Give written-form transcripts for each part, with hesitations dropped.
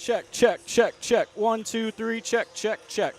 Check, check, check, check. 1, 2, 3, check, check, check.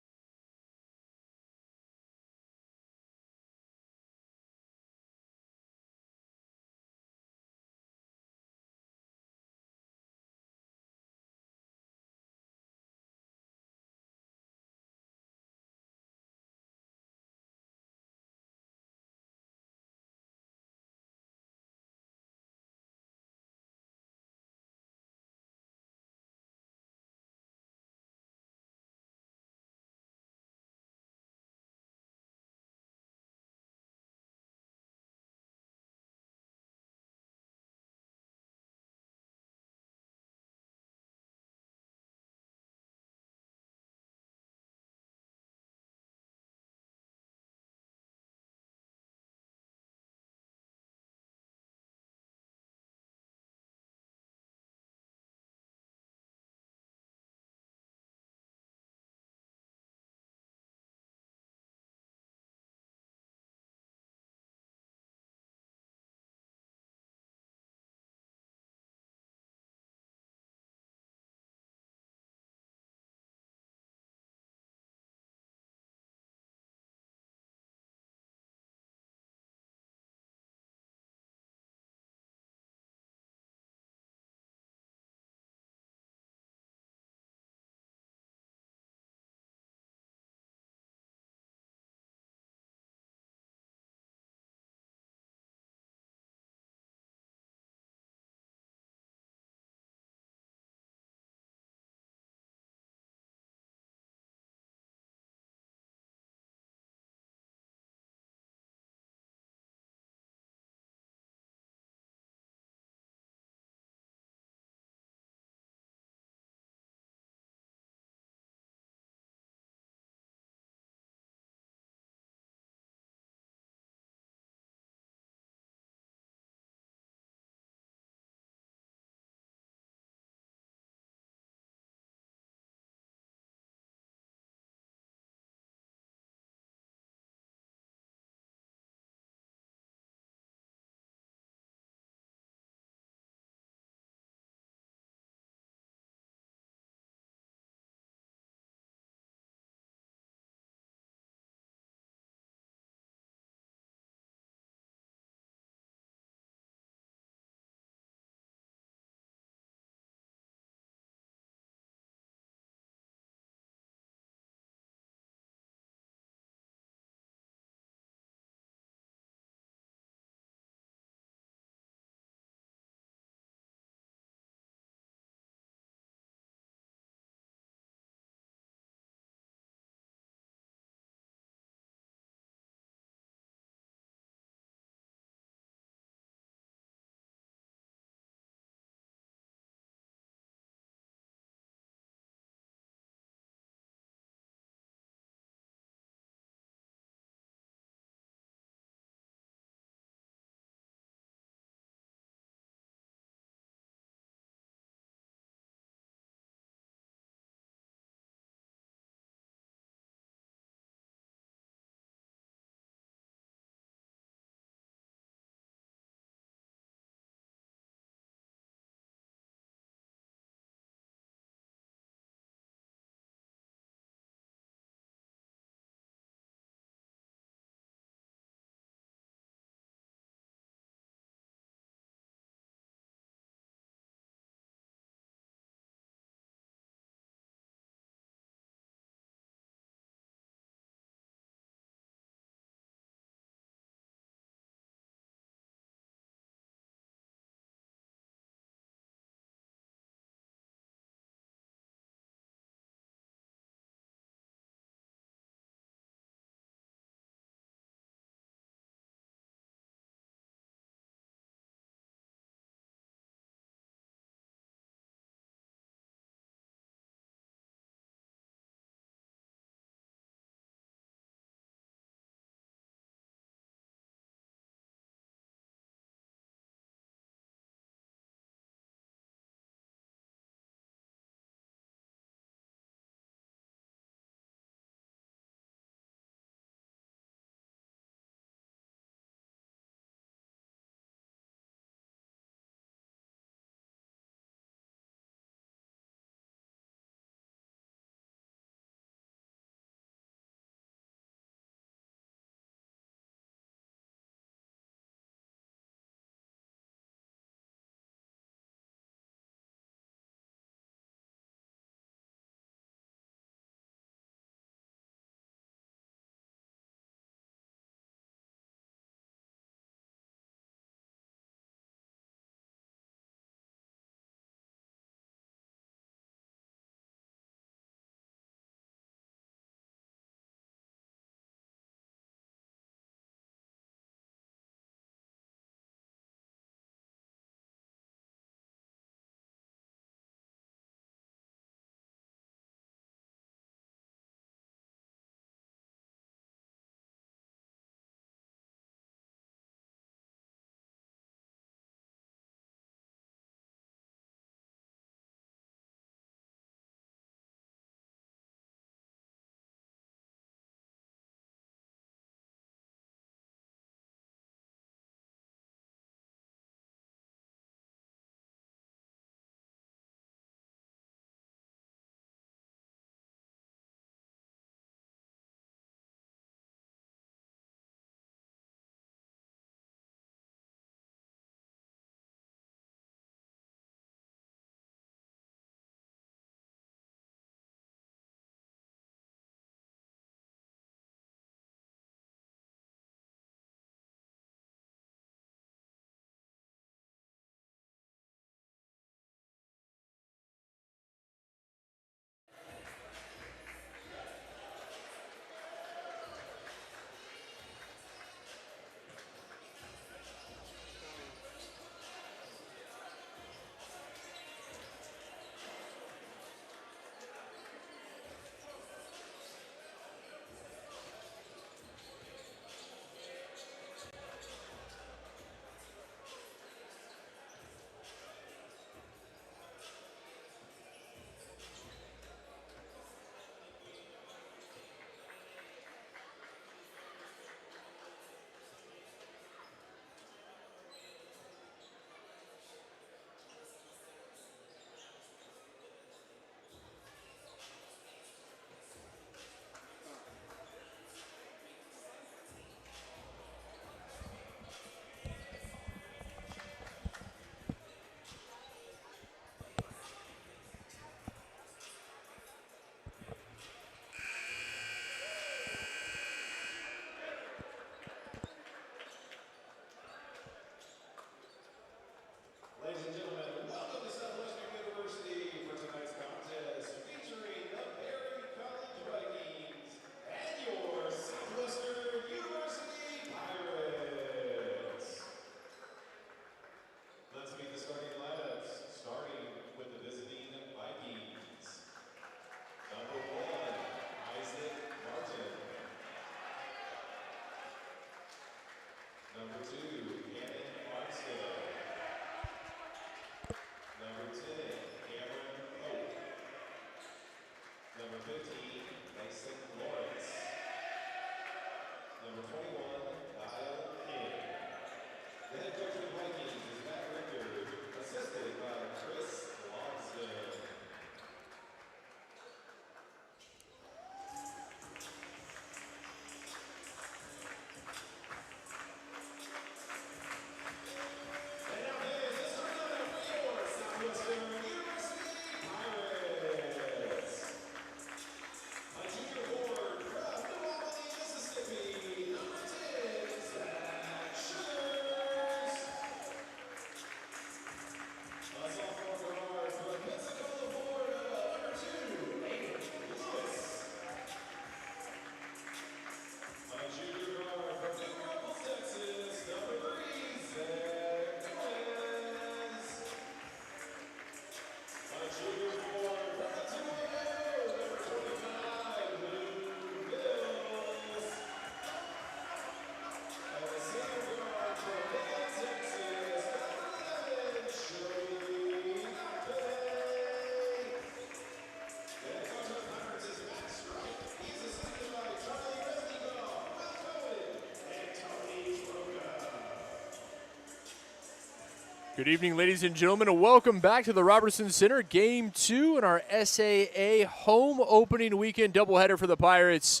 Good evening, ladies and gentlemen, and welcome back to the Robertson Center. Game 2 in our SAA home opening weekend doubleheader for the Pirates.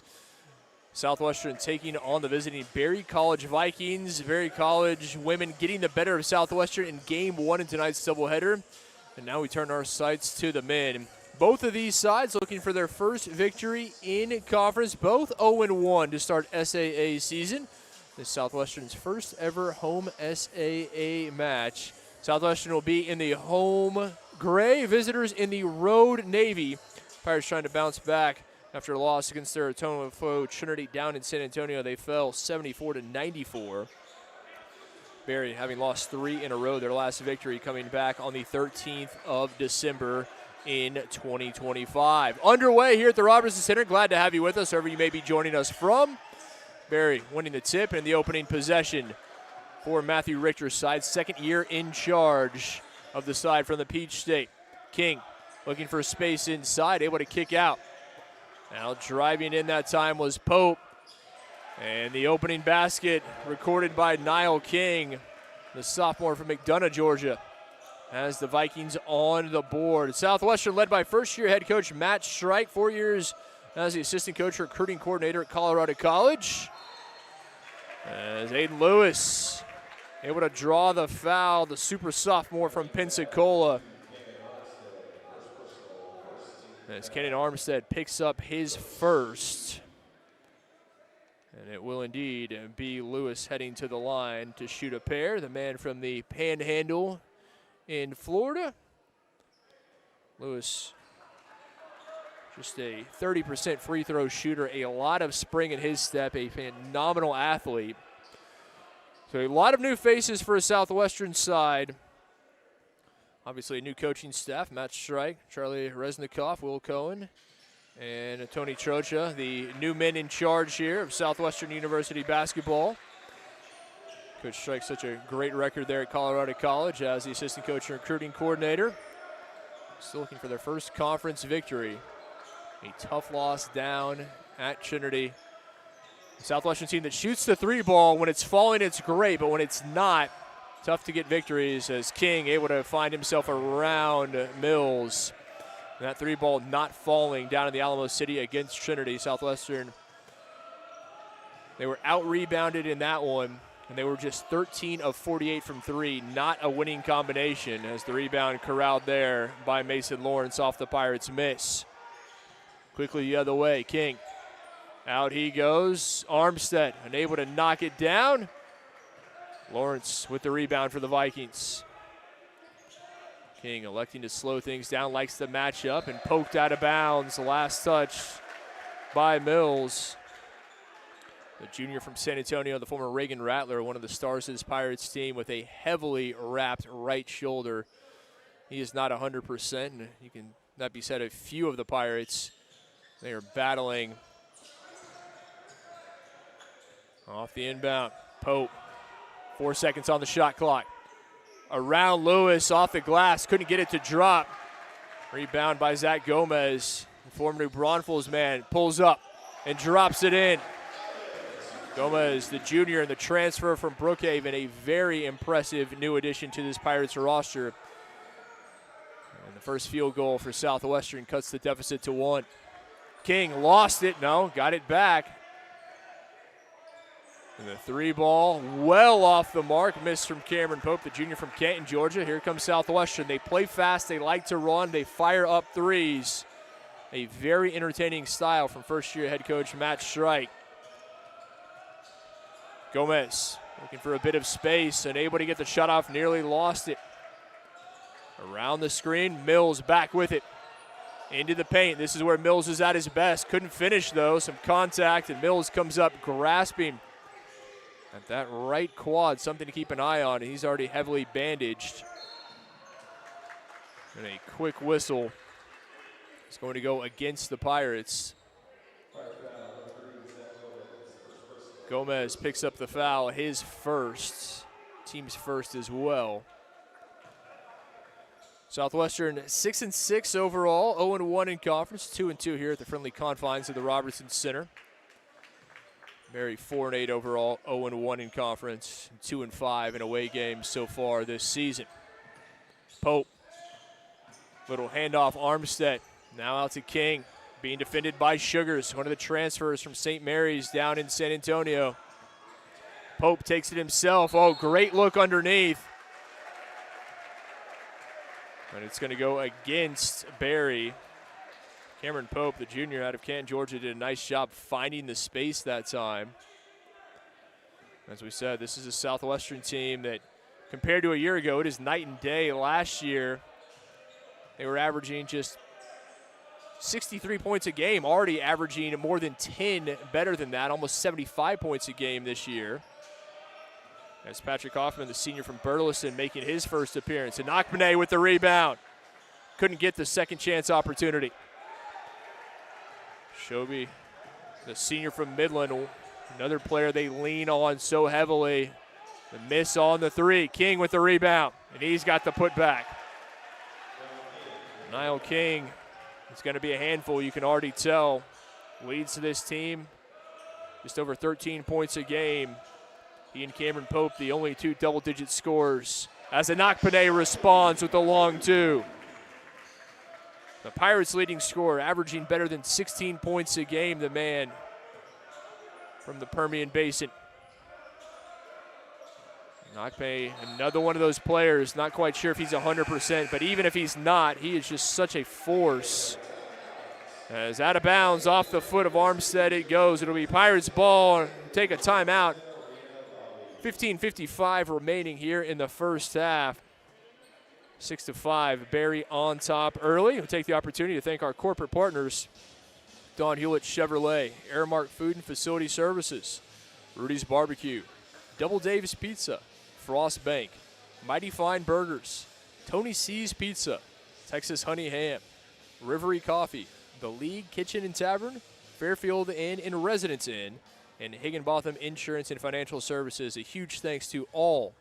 Southwestern taking on the visiting Berry College Vikings. Berry College women getting the better of Southwestern in Game 1 in tonight's doubleheader. And now we turn our sights to the men. Both of these sides looking for their first victory in conference. Both 0-1 to start SAA season. This Southwestern's first ever home SAA match. Southwestern will be in the home gray, visitors in the road navy. Pirates trying to bounce back after a loss against their atonement foe Trinity down in San Antonio. They fell 74-94. Berry having lost 3 in a row, their last victory coming back on the 13th of December in 2025. Underway here at the Robertson Center. Glad to have you with us, wherever you may be joining us from. Berry winning the tip and the opening possession for Matthew Richter's side. Second year in charge of the side from the Peach State. King looking for space inside, able to kick out. Now driving in that time was Pope. And the opening basket recorded by Niall King, the sophomore from McDonough, Georgia, has the Vikings on the board. Southwestern led by first-year head coach Matt Strike, 4 years as the assistant coach recruiting coordinator at Colorado College. As Aiden Lewis able to draw the foul, the super sophomore from Pensacola. As Kenan Armstead picks up his first. And it will indeed be Lewis heading to the line to shoot a pair. The man from the Panhandle in Florida. Lewis, just a 30% free throw shooter, a lot of spring in his step, a phenomenal athlete. So a lot of new faces for a Southwestern side. Obviously a new coaching staff, Matt Strike, Charlie Resnikoff, Will Cohen, and Tony Trocha, the new men in charge here of Southwestern University basketball. Coach Strike, such a great record there at Colorado College as the assistant coach and recruiting coordinator. Still looking for their first conference victory. A tough loss down at Trinity. Southwestern team that shoots the three ball. When it's falling, it's great, but when it's not, tough to get victories, as King able to find himself around Mills. And that three ball not falling down in the Alamo City against Trinity. Southwestern, they were out-rebounded in that one, and they were just 13 of 48 from three. Not a winning combination, as the rebound corralled there by Mason Lawrence off the Pirates' miss. Quickly the other way, King. Out he goes. Armstead unable to knock it down. Lawrence with the rebound for the Vikings. King electing to slow things down, likes the matchup, and poked out of bounds. The last touch by Mills. The junior from San Antonio, the former Reagan Rattler, one of the stars of this Pirates team, with a heavily wrapped right shoulder. He is not 100%, and you can that be said of a few of the Pirates. They are battling off the inbound. Pope 4 seconds on the shot clock. Around Lewis, off the glass, couldn't get it to drop. Rebound by Zach Gomez. Former New Braunfels man pulls up and drops it in. Gomez, the junior and the transfer from Brookhaven, a very impressive new addition to this Pirates roster. And the first field goal for Southwestern cuts the deficit to 1. King lost it, no, got it back. And the 3 ball, well off the mark, missed from Cameron Pope, the junior from Canton, Georgia. Here comes Southwestern. They play fast, they like to run, they fire up threes. A very entertaining style from first-year head coach Matt Strike. Gomez looking for a bit of space, unable to get the shot off, nearly lost it. Around the screen, Mills back with it. Into the paint. This is where Mills is at his best. Couldn't finish, though. Some contact, and Mills comes up grasping at that right quad. Something to keep an eye on. He's already heavily bandaged. And a quick whistle is going to go against the Pirates. Gomez picks up the foul, his first, team's first as well. Southwestern 6-6 overall, 0-1 in conference, 2-2 here at the friendly confines of the Robertson Center. Berry 4-8 overall, 0-1 in conference, 2-5 in away games so far this season. Pope, little handoff Armstead, now out to King. Being defended by Sugars, one of the transfers from St. Mary's down in San Antonio. Pope takes it himself. Oh, great look underneath. And it's going to go against Berry. Cameron Pope, the junior out of Canton, Georgia, did a nice job finding the space that time. As we said, this is a Southwestern team that, compared to a year ago, it is night and day. Last year, they were averaging just 63 points a game, already averaging more than 10 better than that, almost 75 points a game this year. As Patrick Hoffman, the senior from Burleson, making his first appearance. And Akpene with the rebound. Couldn't get the second chance opportunity. Shobi, the senior from Midland, another player they lean on so heavily. The miss on the 3. King with the rebound, and he's got the putback. Niall King. It's going to be a handful, you can already tell. Leads to this team just over 13 points a game. He and Cameron Pope, the only 2 double-digit scorers. As Anakpane responds with the long 2. The Pirates' leading scorer, averaging better than 16 points a game, the man from the Permian Basin. Anakpane, another one of those players, not quite sure if he's 100%, but even if he's not, he is just such a force. As out of bounds, off the foot of Armstead it goes. It'll be Pirates ball, take a timeout. 15:55 remaining here in the first half. 6-5, Berry on top early. We'll take the opportunity to thank our corporate partners, Don Hewlett Chevrolet, Airmark Food and Facility Services, Rudy's Barbecue, Double Dave's Pizza, Frost Bank, Mighty Fine Burgers, Tony C's Pizza, Texas Honey Ham, Rivery Coffee, The League Kitchen and Tavern, Fairfield Inn and Residence Inn, and Higginbotham Insurance and Financial Services. A huge thanks to all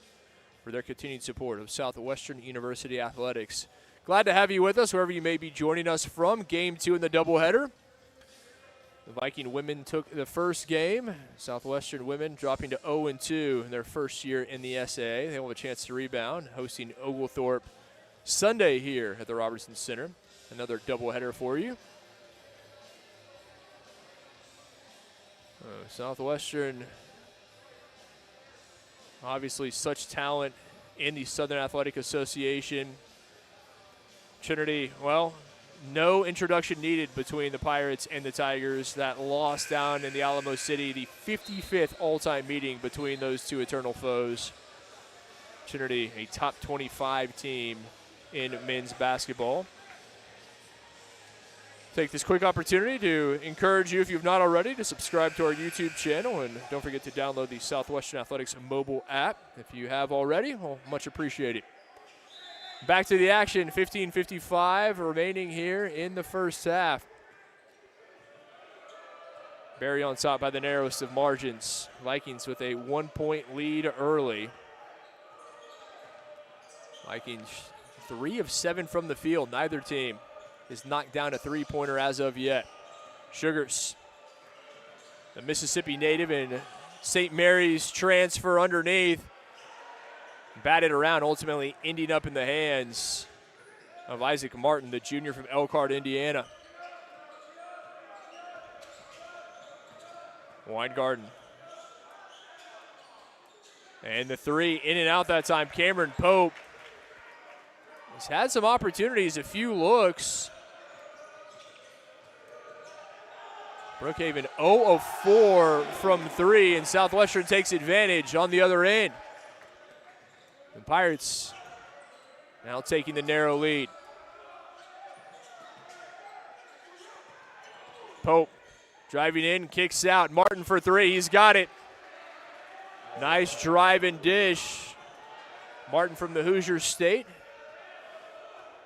for their continued support of Southwestern University Athletics. Glad to have you with us, wherever you may be joining us from. Game 2 in the doubleheader. The Viking women took the first game. Southwestern women dropping to 0-2 in their first year in the SAA. They will have a chance to rebound, hosting Oglethorpe Sunday here at the Robertson Center. Another doubleheader for you. Southwestern, obviously such talent in the Southern Athletic Association. Trinity, well, no introduction needed between the Pirates and the Tigers. That loss down in the Alamo City, the 55th all-time meeting between those two eternal foes. Trinity, a top 25 team in men's basketball. Take this quick opportunity to encourage you, if you've not already, to subscribe to our YouTube channel, and don't forget to download the Southwestern Athletics mobile app. If you have already, well, much appreciated. Back to the action, 15:55 remaining here in the first half. Berry on top by the narrowest of margins. Vikings with a 1-point lead early. Vikings 3 of 7 from the field. Neither team has knocked down a three-pointer as of yet. Sugars, the Mississippi native and St. Mary's transfer underneath. Batted around, ultimately ending up in the hands of Isaac Martin, the junior from Elkhart, Indiana. Weingarten. And the three in and out that time. Cameron Pope has had some opportunities, a few looks. Brookhaven 0 of 4 from 3, and Southwestern takes advantage on the other end. The Pirates now taking the narrow lead. Pope driving in, kicks out. Martin for 3, he's got it. Nice drive and dish. Martin from the Hoosier State.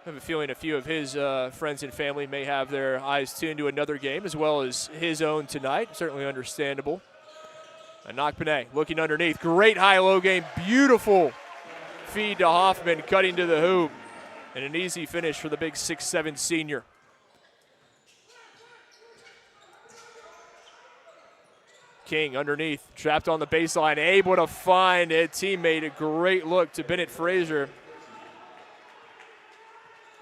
I have a feeling a few of his friends and family may have their eyes tuned to another game as well as his own tonight. Certainly understandable. Anokpane looking underneath. Great high-low game. Beautiful feed to Hoffman, cutting to the hoop. And an easy finish for the big 6'7" senior. King underneath, trapped on the baseline, able to find a teammate. A great look to Bennett Frazier.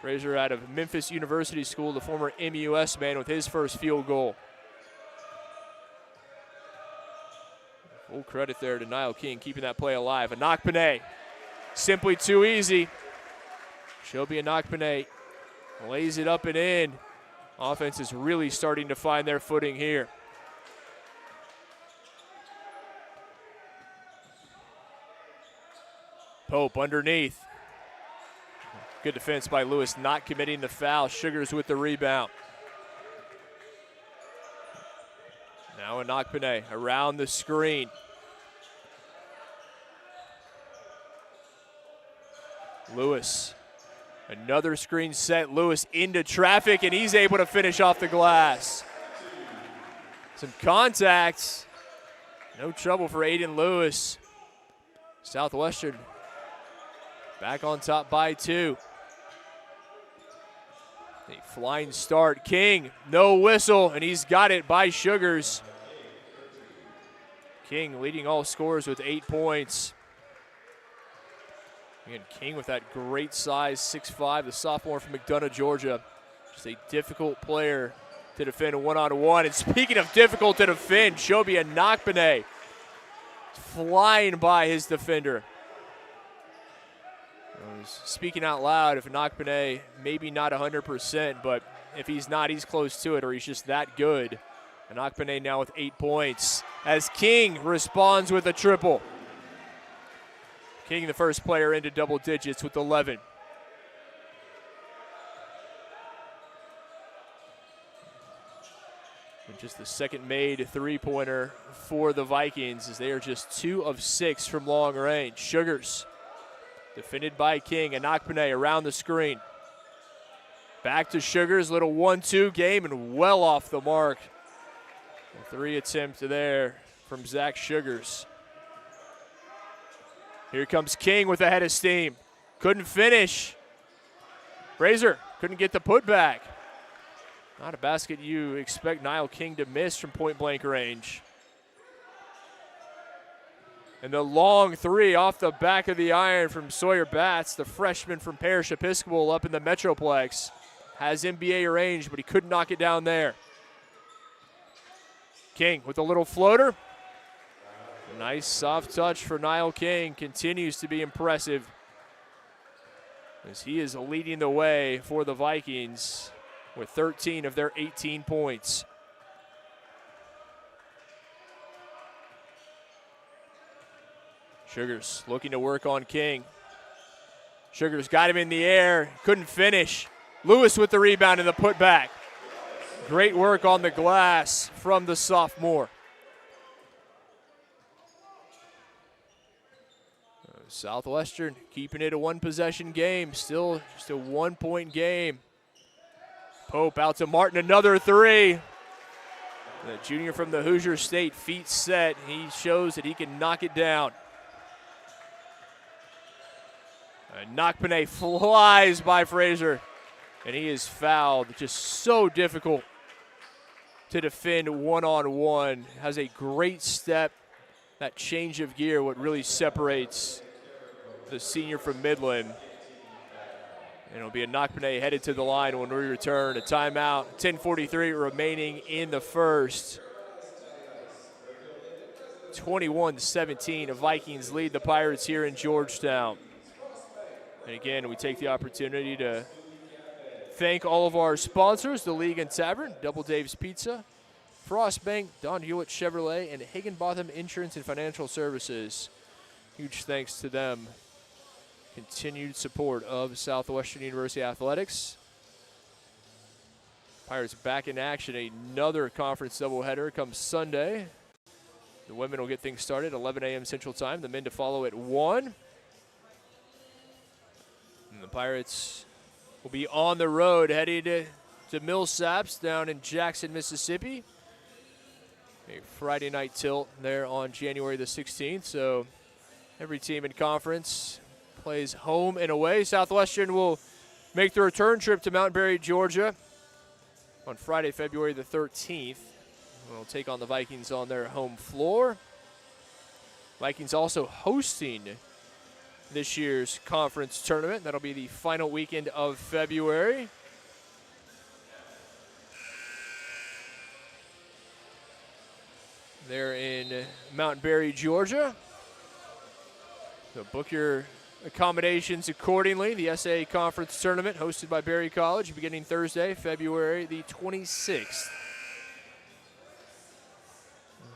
Frazier out of Memphis University School, the former MUS man, with his first field goal. Full credit there to Niall King, keeping that play alive. Anokpane, simply too easy. Shobi Anokpane lays it up and in. Offense is really starting to find their footing here. Pope underneath. Good defense by Lewis, not committing the foul. Sugars with the rebound. Now Anokpane around the screen. Lewis, another screen set. Lewis into traffic, and he's able to finish off the glass. Some contacts. No trouble for Aiden Lewis. Southwestern back on top by 2. A flying start. King, no whistle, and he's got it by Sugars. King leading all scorers with 8 points. Again, King with that great size, 6'5", the sophomore from McDonough, Georgia. Just a difficult player to defend one-on-one. And speaking of difficult to defend, Shobi Anokpane flying by his defender. I was speaking out loud, if Anokpane maybe not 100%, but if he's not, he's close to it, or he's just that good. Anokpane now with 8 points as King responds with a triple. King, the first player into double digits with 11. And just the second made three-pointer for the Vikings as they are just 2 of 6 from long range. Sugars defended by King. Anokpane around the screen. Back to Sugars, little 1-2 game and well off the mark. A 3 attempt there from Zach Sugars. Here comes King with a head of steam. Couldn't finish. Frazier couldn't get the putback. Not a basket you expect Niall King to miss from point-blank range. And the long 3 off the back of the iron from Sawyer Batts, the freshman from Parish Episcopal up in the Metroplex. Has NBA range, but he couldn't knock it down there. King with a little floater. Nice soft touch for Niall King. Continues to be impressive as he is leading the way for the Vikings with 13 of their 18 points. Sugars looking to work on King. Sugars got him in the air, couldn't finish. Lewis with the rebound and the putback. Great work on the glass from the sophomore. Southwestern keeping it a one-possession game. Still just a one-point game. Pope out to Martin, another 3. The junior from the Hoosier State, feet set. He shows that he can knock it down. Nakpane flies by Frazier, and he is fouled. Just so difficult to defend one-on-one. Has a great step. That change of gear, what really separates the senior from Midland. And it'll be a Nakpane headed to the line when we return. A timeout, 10:43 remaining in the first. 21-17, the Vikings lead the Pirates here in Georgetown. And again, we take the opportunity to thank all of our sponsors, the League and Tavern, Double Dave's Pizza, Frost Bank, Don Hewitt Chevrolet, and Higginbotham Insurance and Financial Services. Huge thanks to them. Continued support of Southwestern University Athletics. Pirates back in action. Another conference doubleheader comes Sunday. The women will get things started 11 a.m. Central Time. The men to follow at 1. And the Pirates will be on the road headed to Millsaps down in Jackson, Mississippi. A Friday night tilt there on January the 16th. So every team in conference plays home and away. Southwestern will make the return trip to Mount Berry, Georgia on Friday, February the 13th. We'll take on the Vikings on their home floor. Vikings also hosting this year's conference tournament. That'll be the final weekend of February. They're in Mount Berry, Georgia. So book your accommodations accordingly. The SA Conference Tournament hosted by Berry College beginning Thursday, February the 26th.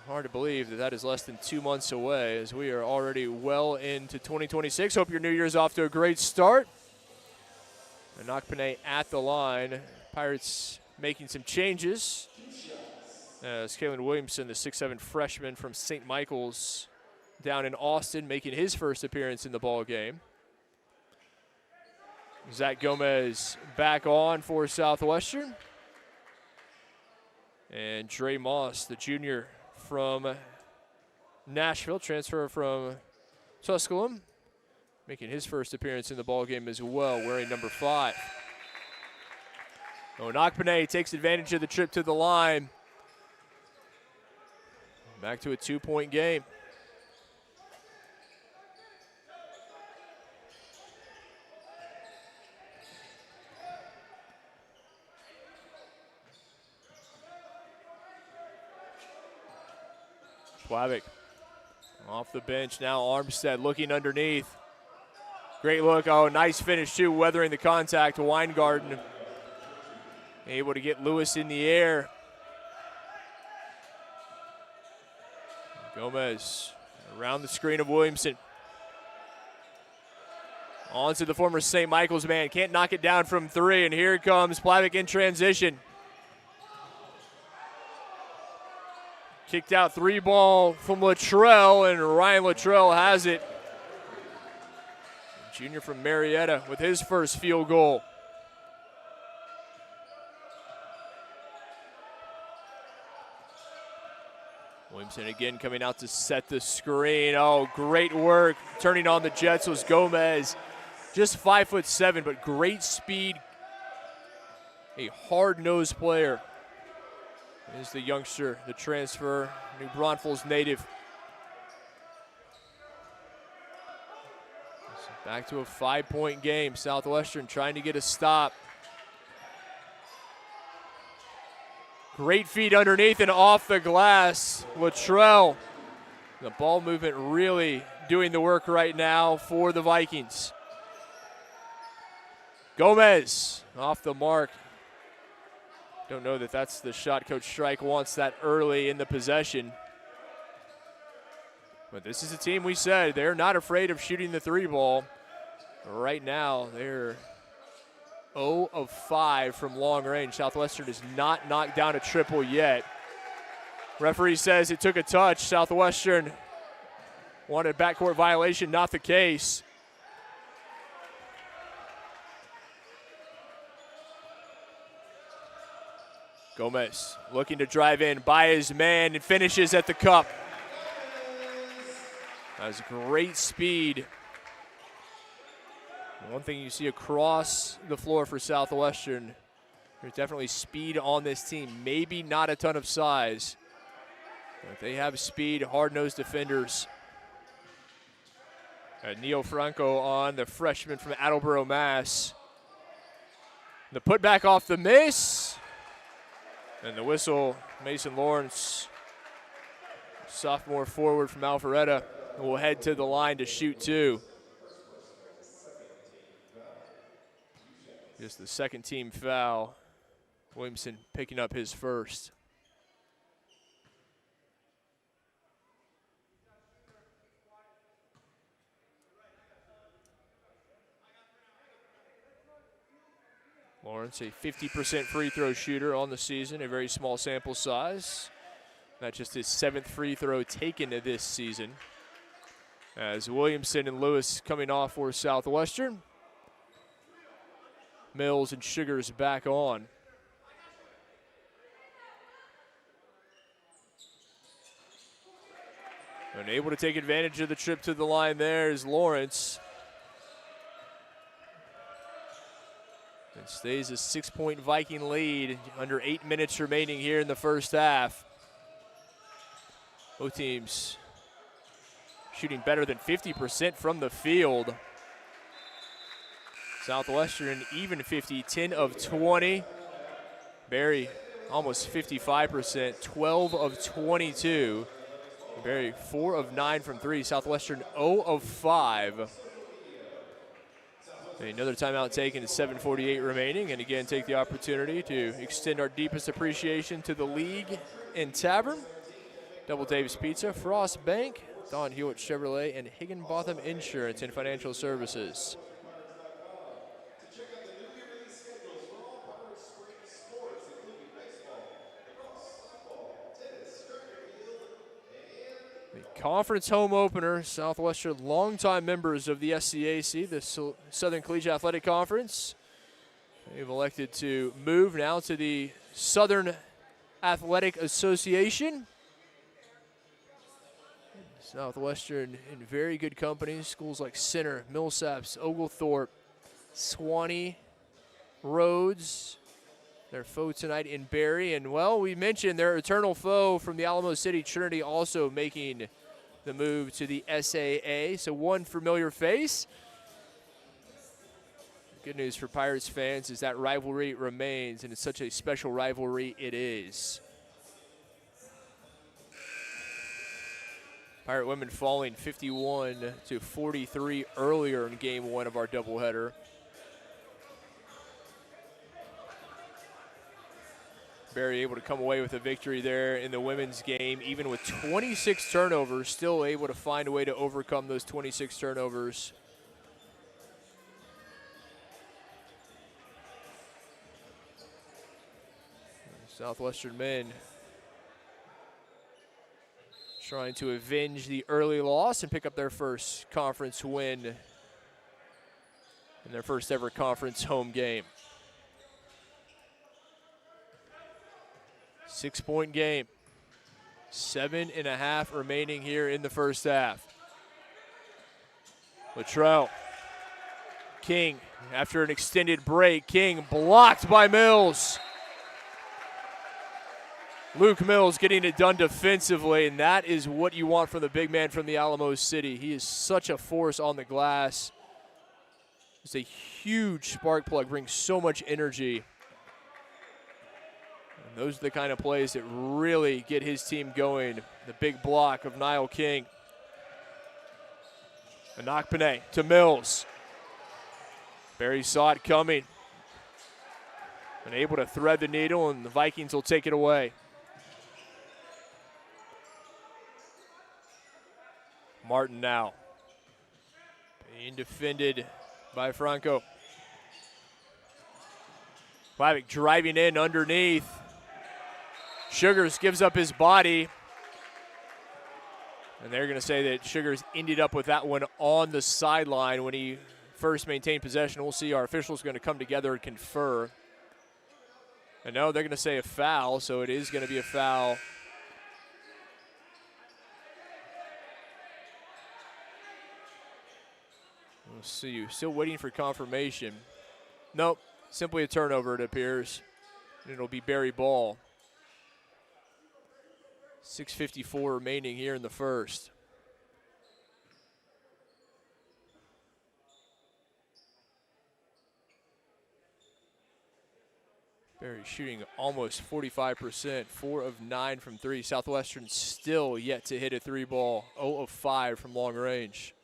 Hard to believe that that is less than 2 months away as we are already well into 2026. Hope your New Year's off to a great start. Nakpane at the line. Pirates making some changes. As Kalen Williamson, the 6'7" freshman from St. Michael's down in Austin, making his first appearance in the ball game. Zach Gomez back on for Southwestern. And Dre Moss, the junior from Nashville, transfer from Tusculum, making his first appearance in the ball game as well, wearing number 5. Nakpane takes advantage of the trip to the line. Back to a 2-point game. Slavik off the bench now. Armstead looking underneath. Great look. Oh, nice finish too, weathering the contact. Weingarten able to get Lewis in the air. Gomez around the screen of Williamson. On to the former St. Michael's man. Can't knock it down from 3, and here comes Plavik in transition. Kicked out 3 ball from Luttrell, and Ryan Luttrell has it. Junior from Marietta with his first field goal. Williamson again coming out to set the screen. Oh, great work. Turning on the Jets was Gomez. Just 5'7", but great speed. A hard-nosed player. Is the youngster, the transfer, New Braunfels native. Back to a 5-point game. Southwestern trying to get a stop. Great feed underneath and off the glass. Luttrell. The ball movement really doing the work right now for the Vikings. Gomez off the mark. Don't know that that's the shot Coach Strike wants that early in the possession. But this is a team we said they're not afraid of shooting the 3 ball. Right now, they're 0 of 5 from long range. Southwestern has not knocked down a triple yet. Referee says it took a touch. Southwestern wanted a backcourt violation, not the case. Gomez looking to drive in by his man and finishes at the cup. That was great speed One thing you see across the floor for Southwestern, there's definitely speed on this team. Maybe not a ton of size, but they have speed, hard-nosed defenders. Neil Franco on, the freshman from Attleboro, Mass. The putback off the miss. And the whistle, Mason Lawrence, sophomore forward from Alpharetta, will head to the line to shoot two. Just the second team foul. Williamson picking up his first. Lawrence, a 50% free throw shooter on the season, a very small sample size. That's just his 7th free throw taken this season. As Williamson and Lewis coming off for Southwestern. Mills and Sugars back on. Unable to take advantage of the trip to the line there is Lawrence. It stays a 6-point Viking lead, under 8 minutes remaining here in the first half. Both teams shooting better than 50% from the field. Southwestern even 50, 10 of 20. Barry almost 55%, 12 of 22. Barry 4 of 9 from 3. Southwestern 0 of 5. Another timeout taken at 7:48 remaining, and again take the opportunity to extend our deepest appreciation to the league and tavern. Double Dave's Pizza, Frost Bank, Don Hewitt Chevrolet, and Higginbotham Insurance and Financial Services. The conference home opener, Southwestern longtime members of the SCAC, the Southern Collegiate Athletic Conference. They've elected to move now to the Southern Athletic Association. Southwestern in very good company. Schools like Center, Millsaps, Oglethorpe, Swanee, Rhodes. Their foe tonight in Barry. And, well, we mentioned their eternal foe from the Alamo City, Trinity, also making the move to the SAA. So one familiar face. Good news for Pirates fans is that rivalry remains, and it's such a special rivalry it is. Pirate women falling 51-43 earlier in game one of our doubleheader. Barry able to come away with a victory there in the women's game, even with 26 turnovers, still able to find a way to overcome those 26 turnovers. Southwestern men trying to avenge the early loss and pick up their first conference win in their first ever conference home game. 6-point game. 7.5 remaining here in the first half. Latrell. King, after an extended break, King blocked by Mills. Luke Mills getting it done defensively, and that is what you want from the big man from the Alamo City. He is such a force on the glass. It's a huge spark plug, brings so much energy. And those are the kind of plays that really get his team going. The big block of Niall King. Anakpane to Mills. Barry saw it coming. Unable to thread the needle, and the Vikings will take it away. Martin now being defended by Franco. Klavic driving in underneath. Sugars gives up his body. And they're going to say that Sugars ended up with that one on the sideline when he first maintained possession. We'll see. Our officials going to come together and confer. And no, they're going to say a foul, so it is going to be a foul. We'll see. Still waiting for confirmation. Nope, simply a turnover, it appears. And it'll be Barry ball. 6:54 remaining here in the first. Barry shooting almost 45%, 4 of 9 from 3. Southwestern still yet to hit a 3 ball, 0 of 5 from long range.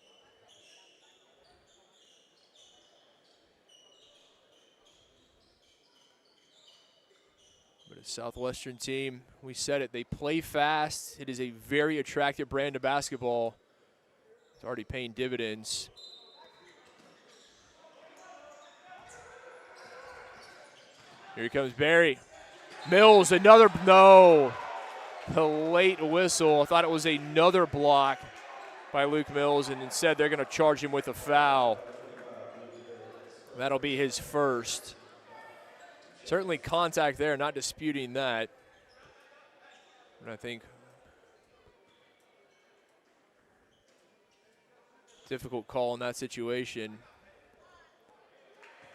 But a Southwestern team, we said it, they play fast. It is a very attractive brand of basketball. It's already paying dividends. Here comes Barry. Mills, another, no. The late whistle. I thought it was another block by Luke Mills, and instead they're going to charge him with a foul. That'll be his first. Certainly contact there, not disputing that. And I think difficult call in that situation.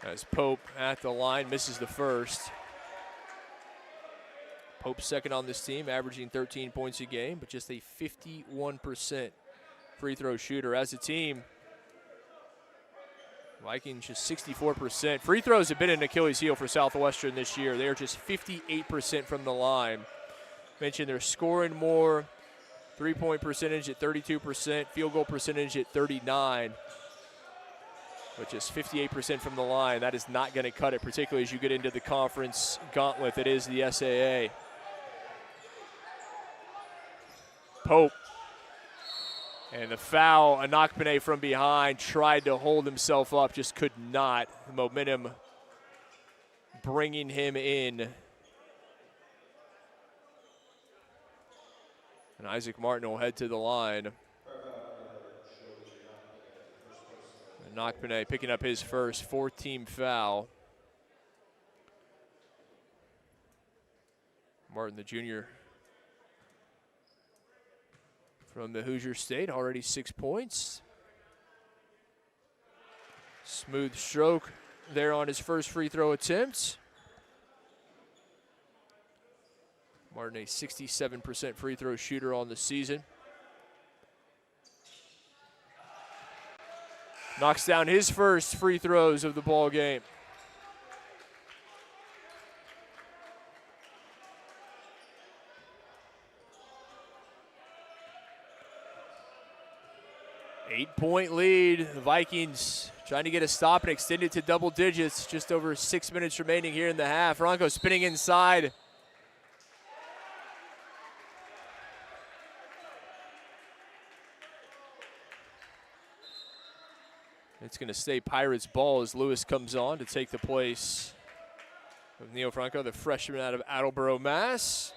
As Pope at the line, misses the first. Pope second on this team, averaging 13 points a game, but just a 51% free throw shooter. As a team, Vikings just 64%. Free throws have been an Achilles heel for Southwestern this year. They are just 58% from the line. Mentioned they're scoring more, three-point percentage at 32%, field goal percentage at 39%. But just 58% from the line. That is not going to cut it, particularly as you get into the conference gauntlet that is the SAA. Pope. And the foul, Anakpene from behind, tried to hold himself up, just could not. The momentum bringing him in. And Isaac Martin will head to the line. Anakpene picking up his first fourth-team foul. Martin, the junior from the Hoosier State, already 6 points. Smooth stroke there on his first free throw attempt. Martin, a 67% free throw shooter on the season. Knocks down his first free throws of the ball game. Eight-point lead. The Vikings trying to get a stop and extend it to double digits. Just over 6 minutes remaining here in the half. Ronco spinning inside. It's going to stay Pirates ball as Lewis comes on to take the place of Neil Franco, the freshman out of Attleboro, Mass.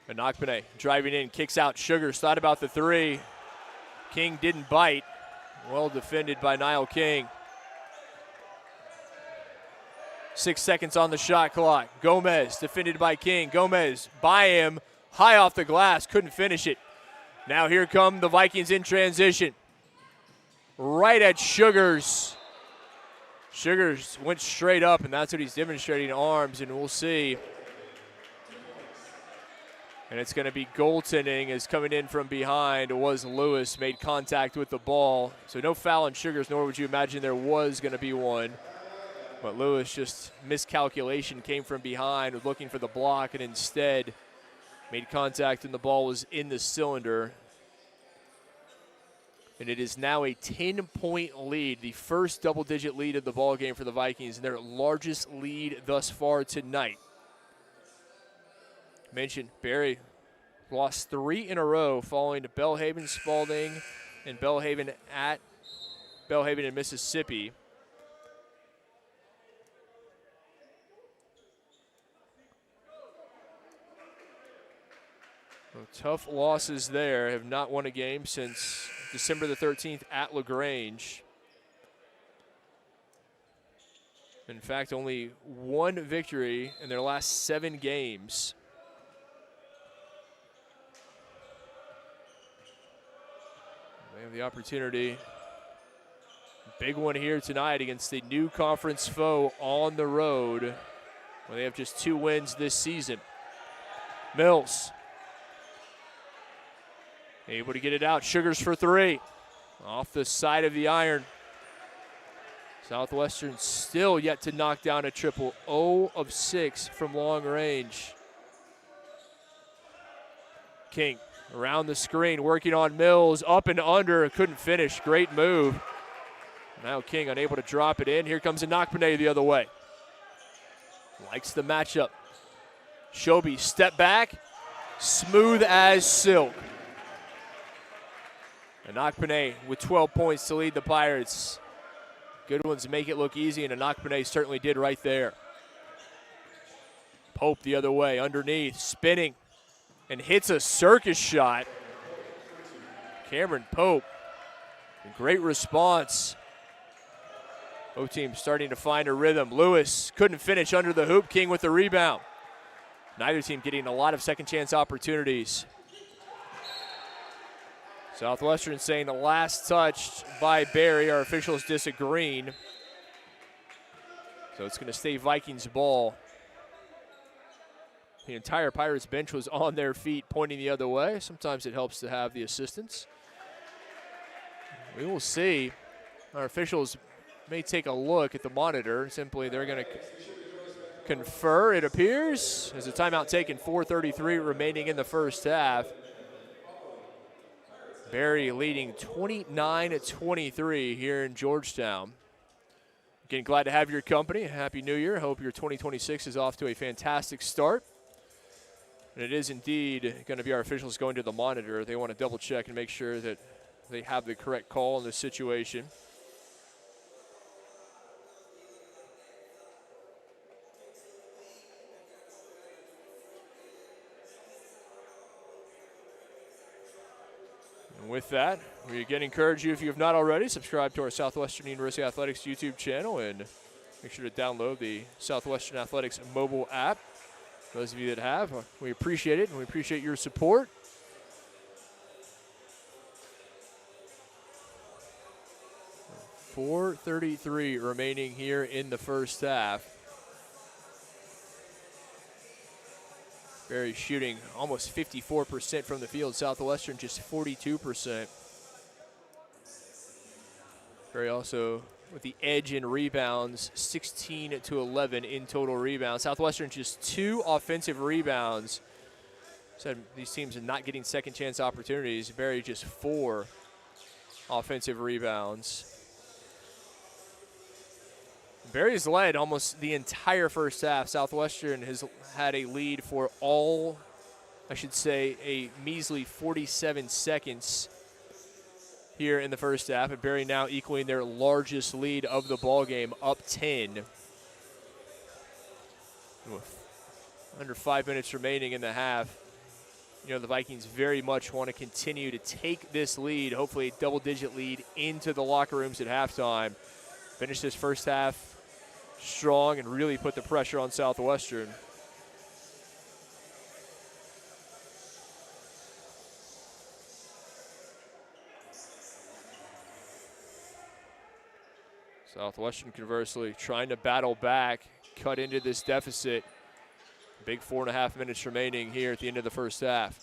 Anakpene driving in, kicks out Sugars, thought about the three. King didn't bite. Well defended by Niall King. 6 seconds on the shot clock. Gomez defended by King. Gomez by him. High off the glass, couldn't finish it. Now here come the Vikings in transition. Right at Sugars. Sugars went straight up, and that's what he's demonstrating, arms, and we'll see. And it's going to be goaltending as coming in from behind. It was Lewis, made contact with the ball. So no foul on Sugars, nor would you imagine there was going to be one. But Lewis, just miscalculation, came from behind, was looking for the block, and instead made contact, and the ball was in the cylinder. And it is now a 10-point lead, the first double-digit lead of the ball game for the Vikings, and their largest lead thus far tonight. Mentioned Barry lost 3 in a row following to Belhaven, Spalding, and Belhaven at Belhaven in Mississippi. Well, tough losses there. Have not won a game since December the 13th at LaGrange. In fact, only one victory in their last 7 games. They have the opportunity. Big one here tonight against a new conference foe on the road, where they have just 2 wins this season. Mills able to get it out. Sugars for 3. Off the side of the iron. Southwestern still yet to knock down a triple. 0 of 6 from long range. King around the screen, working on Mills. Up and under, couldn't finish. Great move. Now King unable to drop it in. Here comes Inakpene the other way. Likes the matchup. Shobi, step back. Smooth as silk. Inakpene with 12 points to lead the Pirates. Good ones make it look easy, and Inakpene certainly did right there. Pope the other way, underneath, spinning, and hits a circus shot. Cameron Pope, great response. Both teams starting to find a rhythm. Lewis couldn't finish under the hoop. King with the rebound. Neither team getting a lot of second chance opportunities. Southwestern saying the last touch by Barry. Our officials disagreeing. So it's going to stay Vikings ball. The entire Pirates bench was on their feet pointing the other way. Sometimes it helps to have the assistants. We will see. Our officials may take a look at the monitor. Simply they're going to confer, it appears. There's a timeout taken, 4:33 remaining in the first half. Barry leading 29-23 here in Georgetown. Again, glad to have your company. Happy New Year. Hope your 2026 is off to a fantastic start. And it is indeed going to be our officials going to the monitor. They want to double check and make sure that they have the correct call in this situation. With that, we again encourage you, if you have not already, subscribe to our Southwestern University Athletics YouTube channel and make sure to download the Southwestern Athletics mobile app. Those of you that have, we appreciate it and we appreciate your support. .433 remaining here in the first half. Barry shooting almost 54% from the field. Southwestern just 42%. Barry also with the edge in rebounds, 16-11 in total rebounds. Southwestern just 2 offensive rebounds. Said these teams are not getting second chance opportunities. Barry just 4 offensive rebounds. Barry's led almost the entire first half. Southwestern has had a lead for all, I should say, a measly 47 seconds here in the first half. And Barry now equaling their largest lead of the ball game, up 10. With under 5 minutes remaining in the half. You know, the Vikings very much want to continue to take this lead, hopefully a double-digit lead, into the locker rooms at halftime. Finish this first half strong and really put the pressure on Southwestern. Southwestern, conversely, trying to battle back, cut into this deficit. Big 4.5 minutes remaining here at the end of the first half.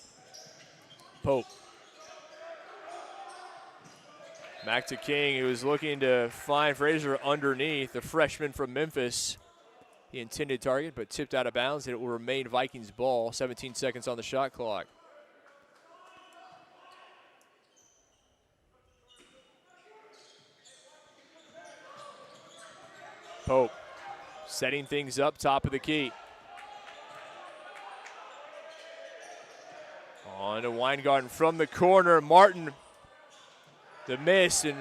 Pope. Back to King, who was looking to find Frazier underneath, the freshman from Memphis. The intended target, but tipped out of bounds, and it will remain Vikings ball. 17 seconds on the shot clock. Pope setting things up, top of the key. On to Weingarten from the corner. Martin, the miss, and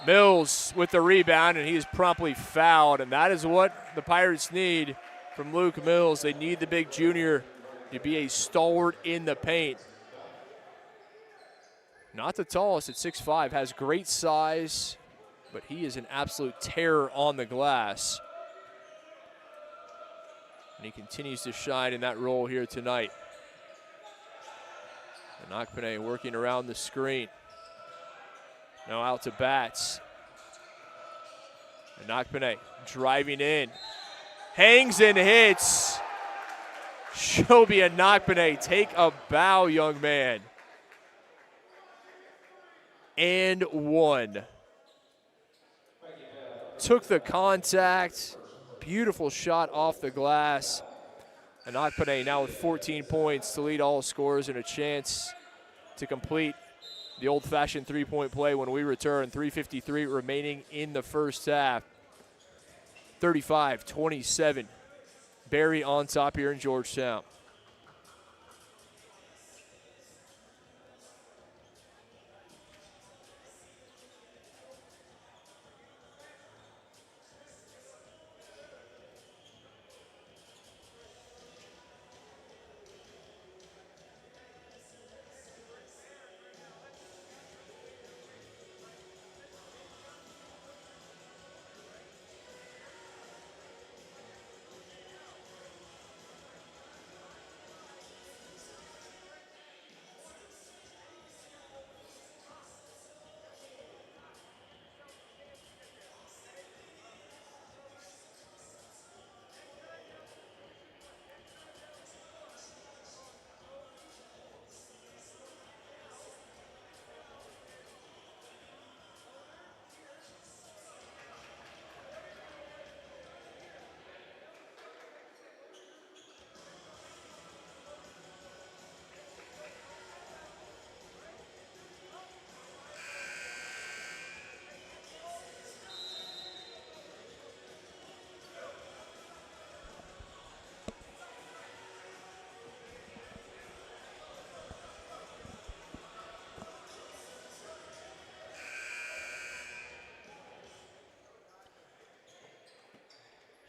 Mills with the rebound, and he is promptly fouled. And that is what the Pirates need from Luke Mills. They need the big junior to be a stalwart in the paint. Not the tallest at 6'5", has great size, but he is an absolute terror on the glass. And he continues to shine in that role here tonight. Inakpene working around the screen. Now out to Bats. And Nakpane driving in. Hangs and hits. Shobi Nakpane, take a bow, young man. And one. Took the contact. Beautiful shot off the glass. And Nakpane now with 14 points to lead all scorers and a chance to complete the old-fashioned three-point play when we return. 3:53 remaining in the first half. 35-27. Barry on top here in Georgetown.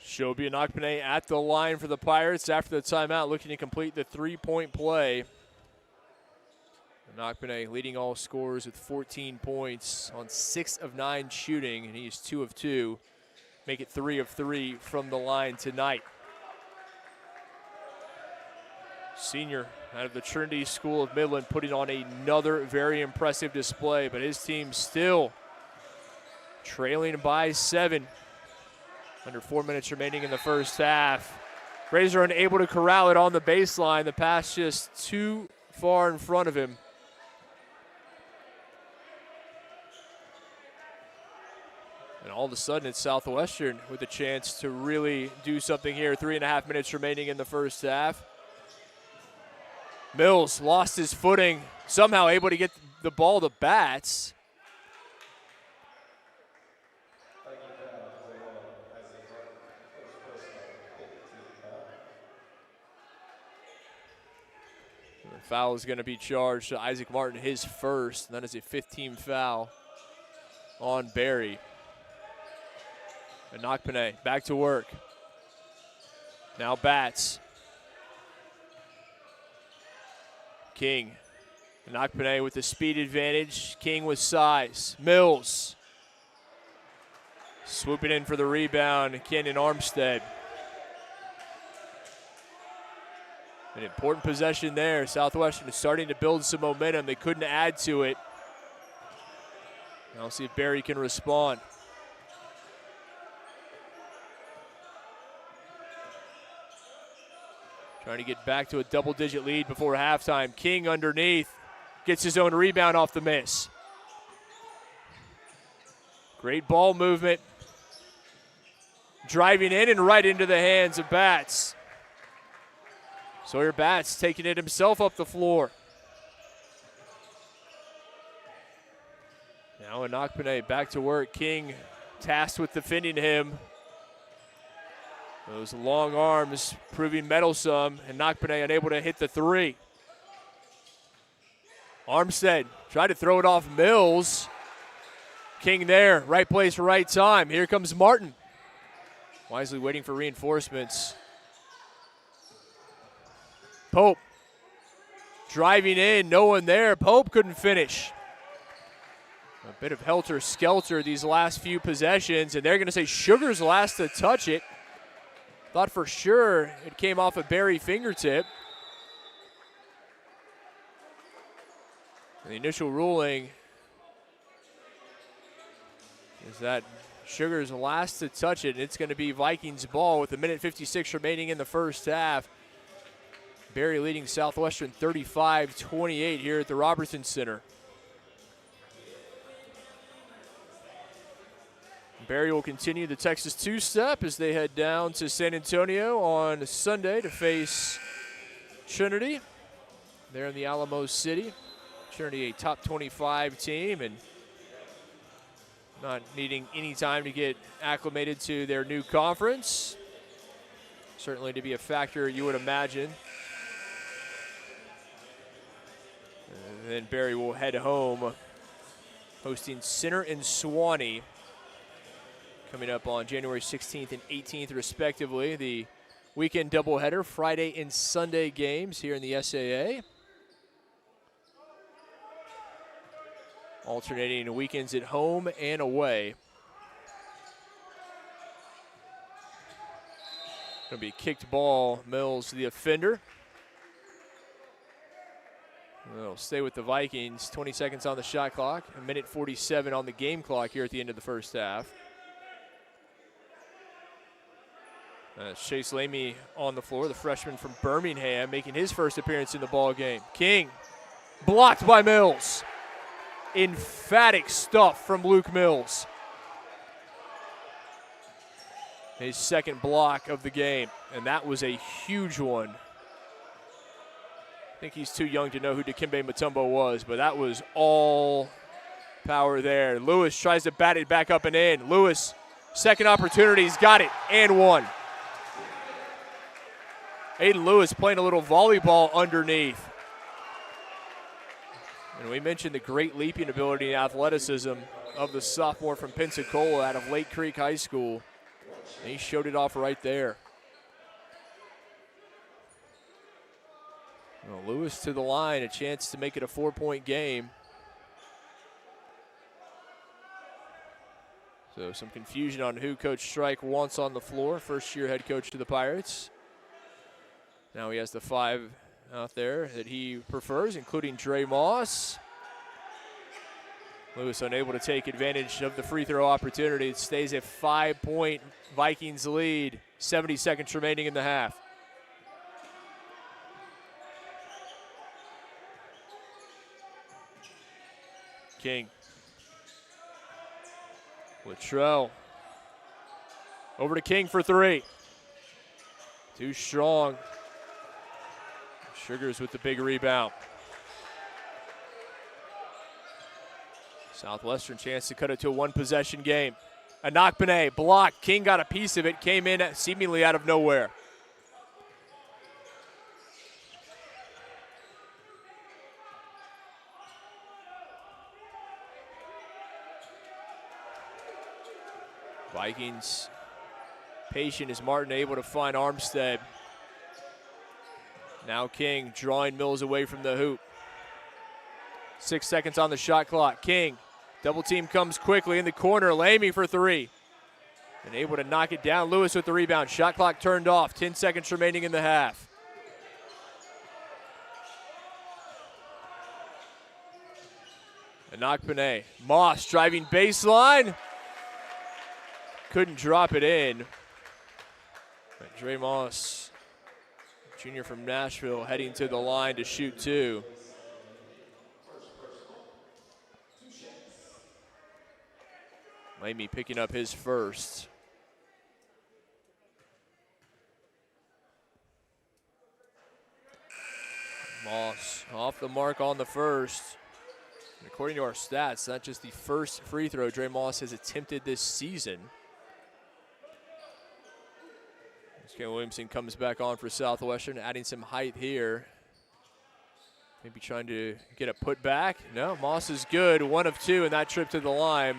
Shobi Nakpane at the line for the Pirates after the timeout, looking to complete the three-point play. Nakpane leading all scorers with 14 points on 6 of 9 shooting, and he's 2 of 2. Make it 3 of 3 from the line tonight. Senior out of the Trinity School of Midland putting on another very impressive display, but his team still trailing by 7. Under 4 minutes remaining in the first half. Razor unable to corral it on the baseline. The pass just too far in front of him. And all of a sudden it's Southwestern with a chance to really do something here. 3.5 minutes remaining in the first half. Mills lost his footing, somehow able to get the ball to Bats. Foul is going to be charged to Isaac Martin, his first, and that is a 15 foul on Barry. And Nakpane back to work. Now Bats. King. And Nakpane with the speed advantage. King with size. Mills. Swooping in for the rebound, Kenyon Armstead. An important possession there. Southwestern is starting to build some momentum. They couldn't add to it. Now we'll see if Barry can respond. Trying to get back to a double-digit lead before halftime. King underneath. Gets his own rebound off the miss. Great ball movement. Driving in and right into the hands of Bats. Sawyer Bats taking it himself up the floor. Now Nakpane back to work. King tasked with defending him. Those long arms proving meddlesome, and Nakpane unable to hit the three. Armstead tried to throw it off Mills. King there, right place, right time. Here comes Martin. Wisely waiting for reinforcements. Pope driving in, no one there. Pope couldn't finish. A bit of helter-skelter these last few possessions, and they're going to say Sugar's last to touch it. Thought for sure it came off a Barry fingertip. The initial ruling Is that Sugar's last to touch it, and it's going to be Vikings ball with 1:56 remaining in the first half. Berry leading Southwestern 35-28 here at the Robertson Center. Berry will continue the Texas two-step as they head down to San Antonio on Sunday to face Trinity. They're in the Alamo City. Trinity, a top 25 team, and not needing any time to get acclimated to their new conference. Certainly to be a factor, you would imagine. And then Berry will head home, hosting Center and Suwannee coming up on January 16th and 18th, respectively. The weekend doubleheader, Friday and Sunday games here in the SAA. Alternating weekends at home and away. Going to be kicked ball, Mills the offender. They'll stay with the Vikings. 20 seconds on the shot clock, 1:47 on the game clock here at the end of the first half. Chase Lamy on the floor, the freshman from Birmingham, making his first appearance in the ball game. King blocked by Mills. Emphatic stuff from Luke Mills. His second block of the game, and that was a huge one. I think he's too young to know who Dikembe Mutombo was, but that was all power there. Lewis tries to bat it back up and in. Lewis, second opportunity, he's got it, and one. Aiden Lewis playing a little volleyball underneath. And we mentioned the great leaping ability and athleticism of the sophomore from Pensacola out of Lake Creek High School. And he showed it off right there. Well, Lewis to the line, a chance to make it a 4-point game. So some confusion on who Coach Strike wants on the floor. First-year head coach to the Pirates. Now he has the 5 out there that he prefers, including Dre Moss. Lewis unable to take advantage of the free throw opportunity. It stays a 5-point Vikings lead. 70 seconds remaining in the half. King. Latrell. Over to King for 3. Too strong. Sugars with the big rebound. Southwestern chance to cut it to a one-possession game. Anakpene blocked. King got a piece of it. Came in seemingly out of nowhere. Vikings patient as Martin able to find Armstead. Now King drawing Mills away from the hoop. 6 seconds on the shot clock. King, double team comes quickly in the corner. Lamy for 3. And able to knock it down. Lewis with the rebound. Shot clock turned off. 10 seconds remaining in the half. Anakpene. Moss driving baseline. Couldn't drop it in. But Dre Moss, junior from Nashville, heading to the line to shoot 2. Lamy picking up his first. Moss off the mark on the first. And according to our stats, not just the first free throw Dre Moss has attempted this season. Ken Williamson comes back on for Southwestern, adding some height here. Maybe trying to get a putback. No, Moss is good. 1 of 2 in that trip to the line.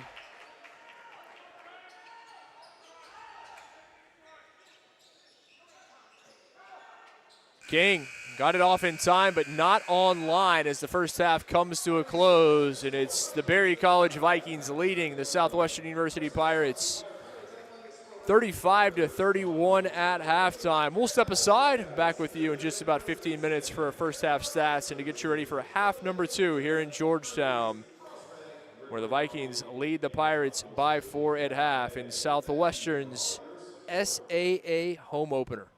King got it off in time, but not online as the first half comes to a close. And it's the Berry College Vikings leading the Southwestern University Pirates 35-31 at halftime. We'll step aside, back with you in just about 15 minutes for our first half stats and to get you ready for half number 2 here in Georgetown. where the Vikings lead the Pirates by 4 at half in Southwestern's SAA home opener.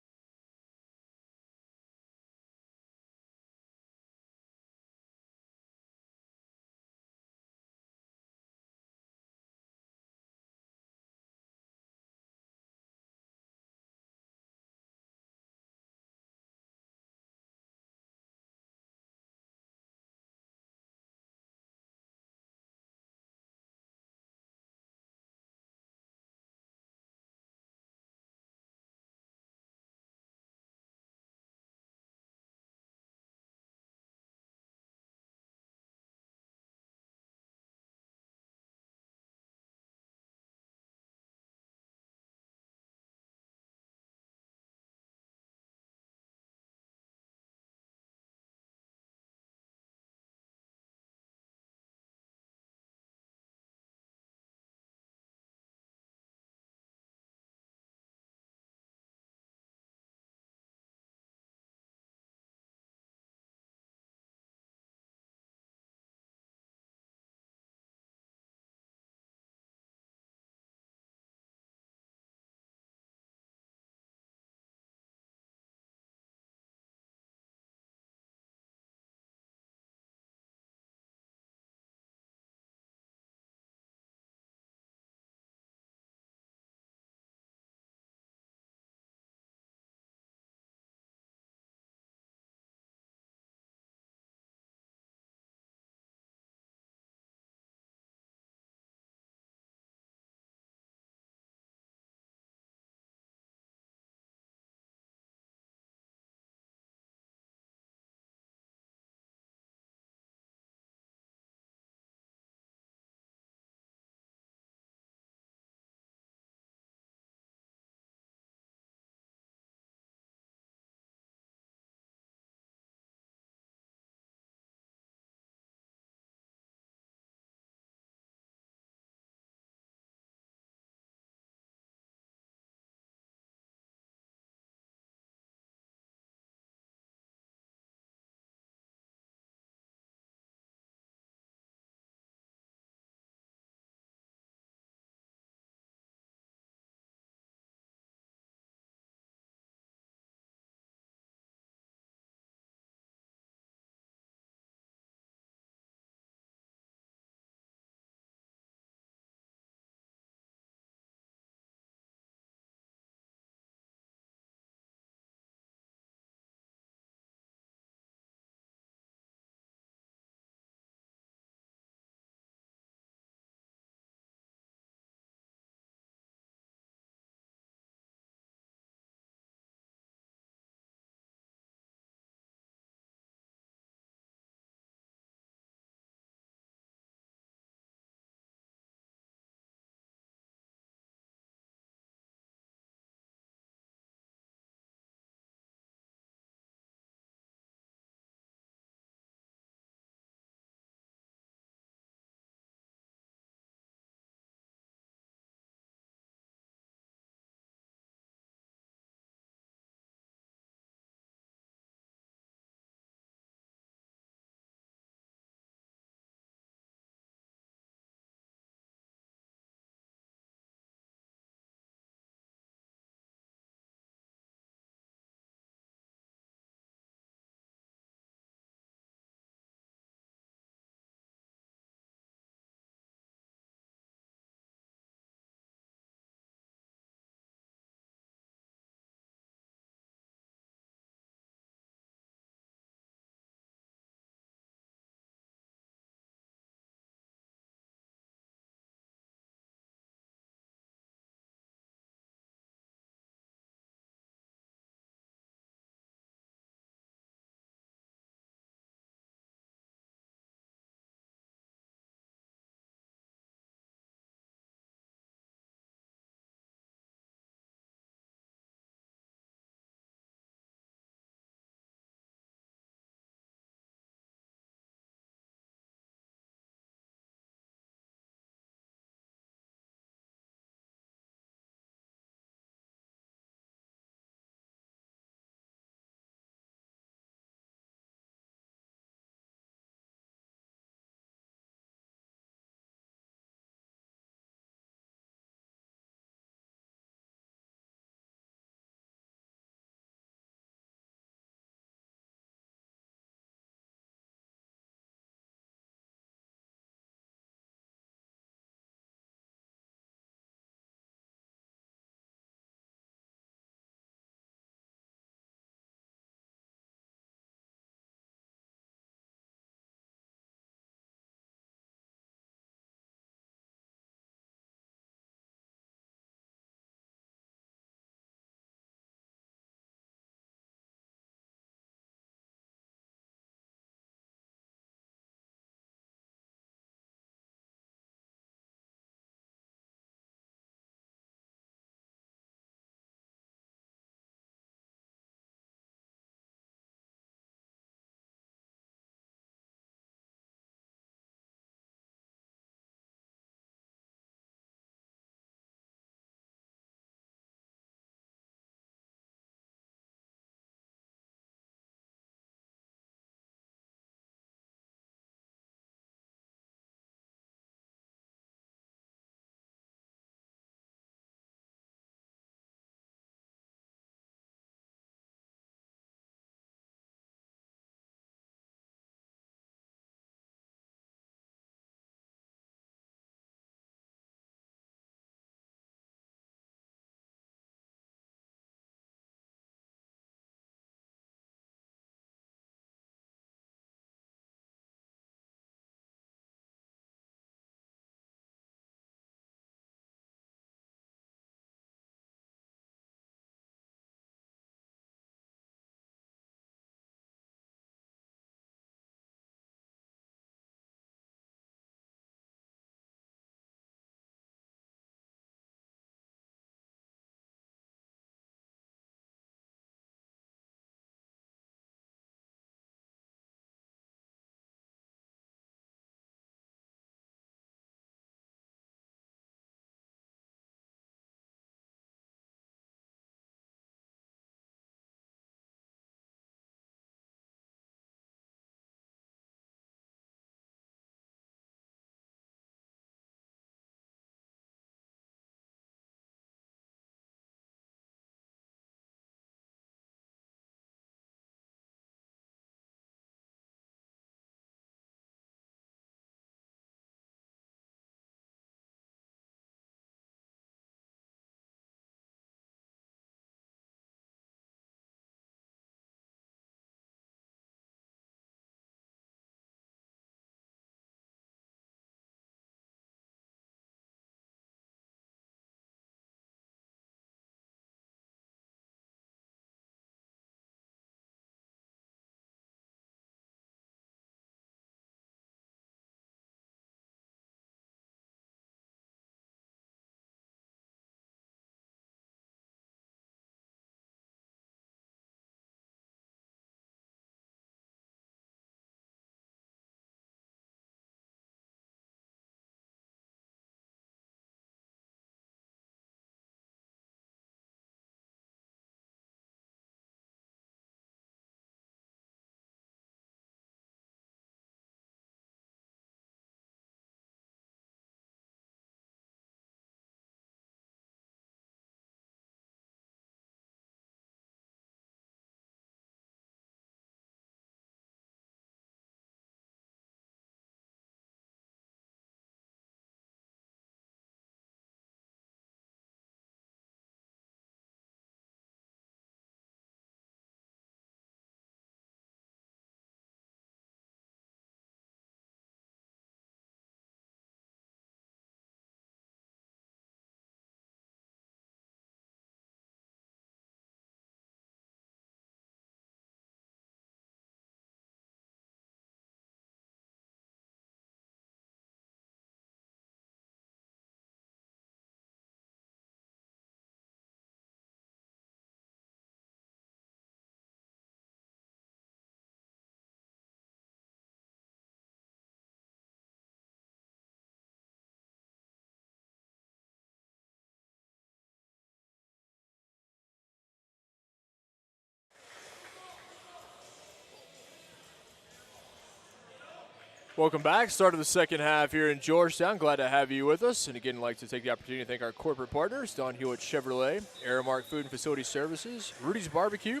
Welcome back. Start of the second half here in Georgetown. Glad to have you with us. And again, I'd like to take the opportunity to thank our corporate partners, Don Hewitt Chevrolet, Aramark Food and Facility Services, Rudy's Barbecue,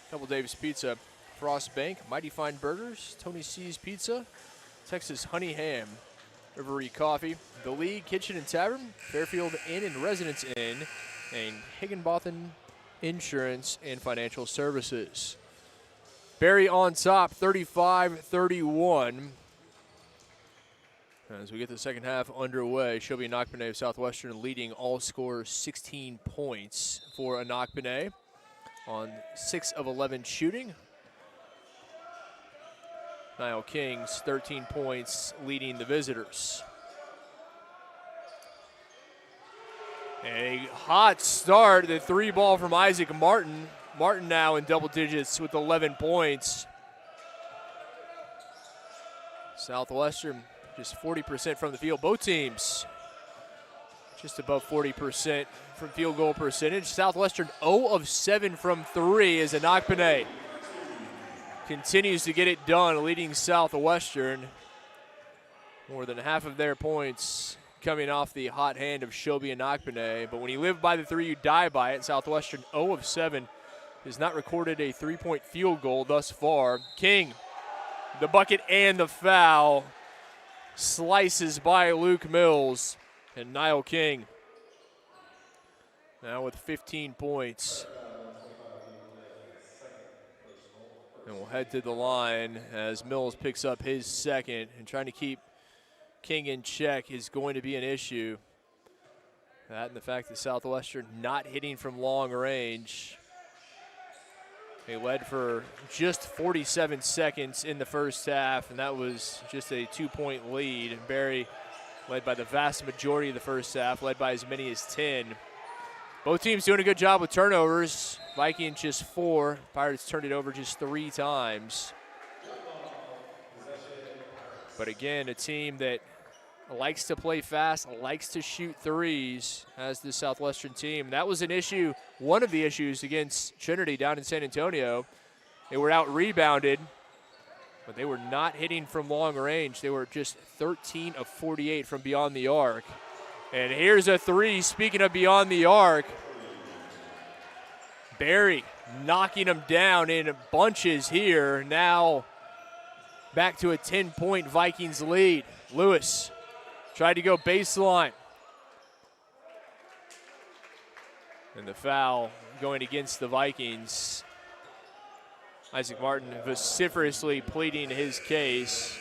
Double Dave's Pizza, Frost Bank, Mighty Fine Burgers, Tony C's Pizza, Texas Honey Ham, Rivery Coffee, The League Kitchen and Tavern, Fairfield Inn and Residence Inn, and Higginbotham Insurance and Financial Services. Barry on top, 35-31. As we get the second half underway, Shelby Anakpene of Southwestern leading all scorers 16 points for Anakpene on 6 of 11 shooting. Niall Kings 13 points leading the visitors. A hot start, the 3 ball from Isaac Martin. Martin now in double digits with 11 points. Southwestern just 40% from the field. Both teams just above 40% from field goal percentage. Southwestern 0 of 7 from 3 as Anakpene continues to get it done, leading Southwestern. More than half of their points coming off the hot hand of Shelby Anakpene. But when you live by the 3, you die by it. Southwestern 0 of 7 has not recorded a 3-point field goal thus far. King, the bucket and the foul. Slices by Luke Mills, and Niall King now with 15 points. And we'll head to the line as Mills picks up his second, and trying to keep King in check is going to be an issue. That and the fact that Southwestern not hitting from long range. They led for just 47 seconds in the first half, and that was just a 2-point lead. And Barry led by the vast majority of the first half, led by as many as 10. Both teams doing a good job with turnovers. Vikings just 4. Pirates turned it over just 3 times. But again, a team that likes to play fast, likes to shoot threes as the Southwestern team. That was an issue, one of the issues against Trinity down in San Antonio. They were out-rebounded, but they were not hitting from long range. They were just 13 of 48 from beyond the arc. And here's a 3, speaking of beyond the arc. Barry knocking them down in bunches here. Now back to a 10-point Vikings lead. Lewis tried to go baseline. And the foul going against the Vikings. Isaac Martin vociferously pleading his case,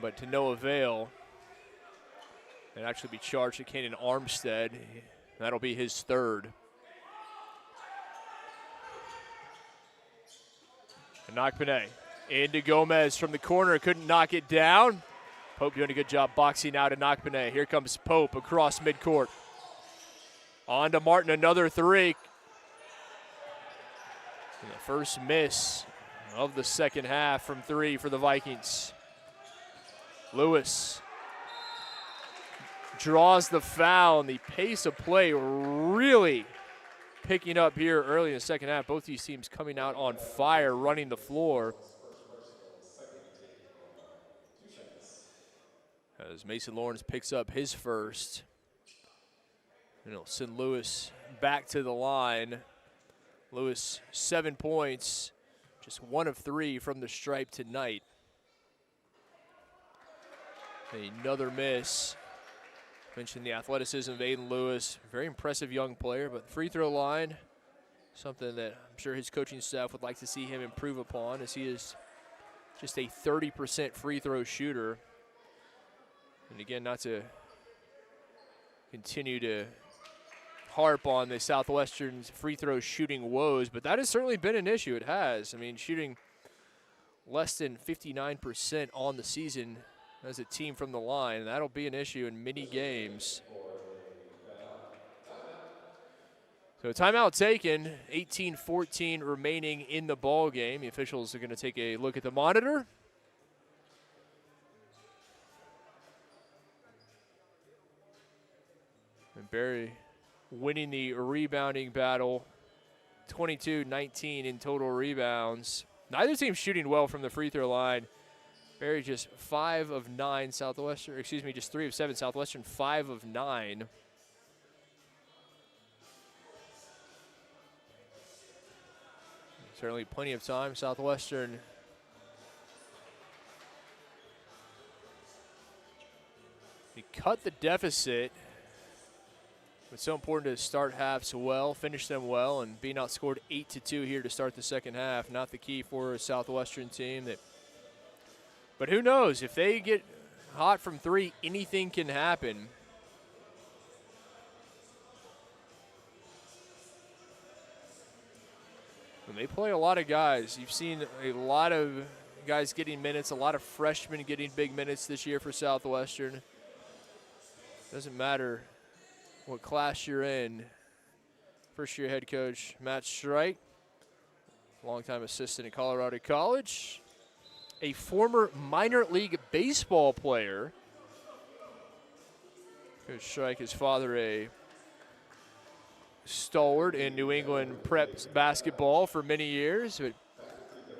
but to no avail. And actually be charged to Kanan Armstead. That'll be his 3rd. Anakpene into Gomez from the corner, couldn't knock it down. Pope doing a good job boxing out Anakpene. Here comes Pope across midcourt. On to Martin, another 3. And the first miss of the second half from 3 for the Vikings. Lewis draws the foul, and the pace of play really picking up here early in the second half. Both these teams coming out on fire, running the floor. As Mason Lawrence picks up his first. And it'll send Lewis back to the line. Lewis, 7 points, just 1 of 3 from the stripe tonight. Another miss. Mentioned the athleticism of Aiden Lewis. Very impressive young player, but free throw line, something that I'm sure his coaching staff would like to see him improve upon, as he is just a 30% free throw shooter. And again, not to continue to harp on the Southwestern's free throw shooting woes, but that has certainly been an issue. It has. I mean, shooting less than 59% on the season as a team from the line, and that'll be an issue in many games. So timeout taken, 18-14 remaining in the ball game. The officials are going to take a look at the monitor. And Barry winning the rebounding battle, 22-19 in total rebounds. Neither team shooting well from the free throw line. Barry just 5 of 9 Southwestern, excuse me, just 3 of 7 Southwestern, 5 of 9. Certainly plenty of time. Southwestern they cut the deficit. It's so important to start halves well, finish them well, and being outscored 8-2 here to start the second half. Not the key for a Southwestern team. But who knows? If they get hot from 3, anything can happen. And they play a lot of guys. You've seen a lot of guys getting minutes, a lot of freshmen getting big minutes this year for Southwestern. Doesn't matter what class you're in. First-year head coach Matt Strike, longtime assistant at Colorado College, a former minor league baseball player. Coach Strike, his father, a stalwart in New England prep basketball for many years, but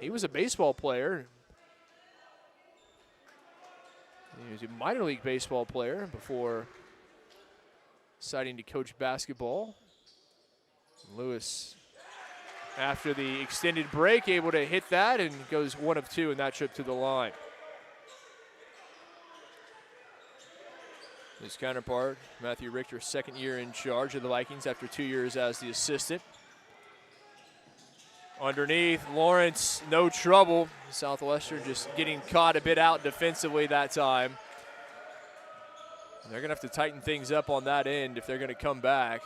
he was a baseball player. He was a minor league baseball player before deciding to coach basketball. Lewis, after the extended break, able to hit that and goes 1 of 2 in that trip to the line. His counterpart, Matthew Richter, second year in charge of the Vikings after 2 years as the assistant. Underneath, Lawrence, no trouble. Southwestern just getting caught a bit out defensively that time. They're going to have to tighten things up on that end if they're going to come back.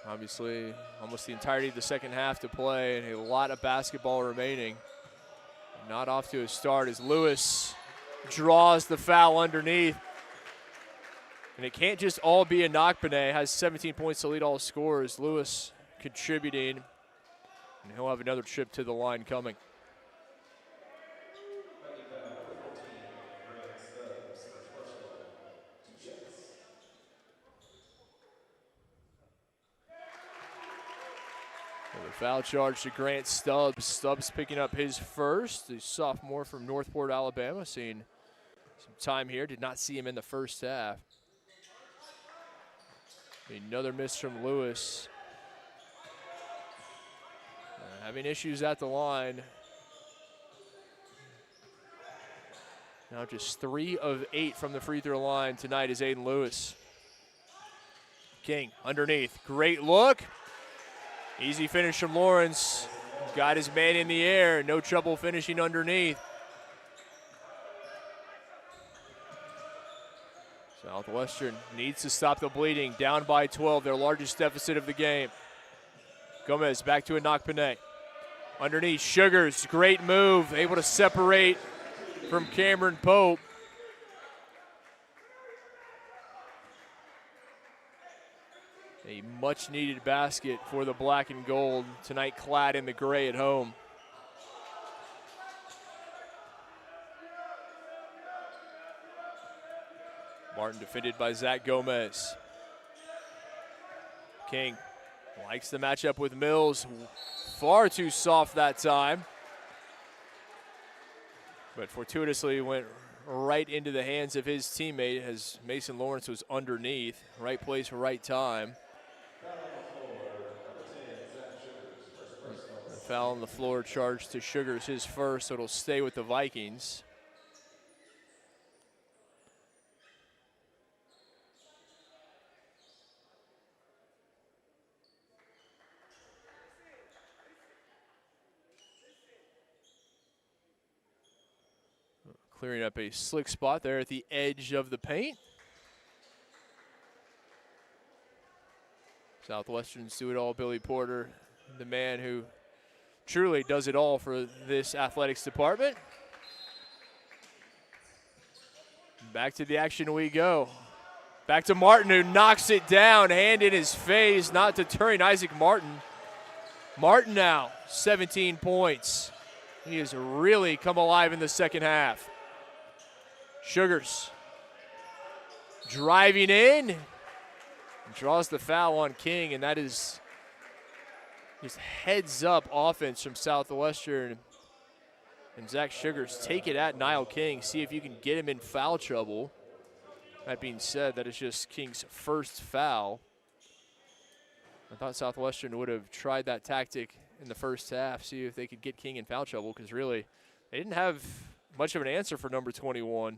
Obviously, almost the entirety of the second half to play and a lot of basketball remaining. Not off to a start as Lewis draws the foul underneath. And it can't just all be a Knockpenay. Has 17 points to lead all scorers. Lewis contributing. And he'll have another trip to the line coming. Foul charge to Grant Stubbs. Stubbs picking up his first. The sophomore from Northport, Alabama, seeing some time here. Did not see him in the first half. Another miss from Lewis. Having issues at the line. Now just 3 of 8 from the free throw line tonight is Aiden Lewis. King underneath. Great look. Easy finish from Lawrence. Got his man in the air. No trouble finishing underneath. Southwestern needs to stop the bleeding. Down by 12, their largest deficit of the game. Gomez back to a Knockpenay. Underneath, Sugars, great move. Able to separate from Cameron Pope. A much-needed basket for the black and gold, tonight clad in the gray at home. Martin defended by Zach Gomez. King likes the matchup with Mills. Far too soft that time. But fortuitously went right into the hands of his teammate as Mason Lawrence was underneath. Right place, right time. The foul on the floor charged to Sugars, his first, so it'll stay with the Vikings. Clearing up a slick spot there at the edge of the paint. Southwestern's do it all. Billy Porter, the man who truly does it all for this athletics department. Back to the action we go. Back to Martin, who knocks it down, hand in his face, not deterring Isaac Martin. Martin now, 17 points. He has really come alive in the second half. Sugars driving in, draws the foul on King, and that is just heads up offense from Southwestern And Zach Sugars take it at Niall King, see if you can get him in foul trouble. That being said, that is just King's first foul. I thought Southwestern would have tried that tactic in the first half, see if they could get King in foul trouble, because really they didn't have much of an answer for number 21.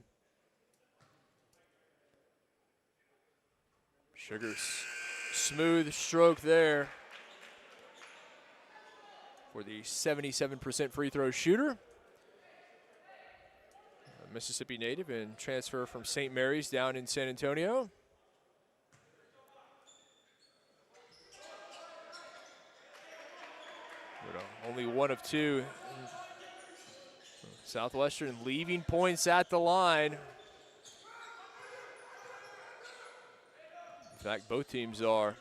Sugars, smooth stroke there for the 77% free throw shooter. A Mississippi native and transfer from St. Mary's down in San Antonio. Only one of two. Southwestern leaving points at the line. In fact, both teams are.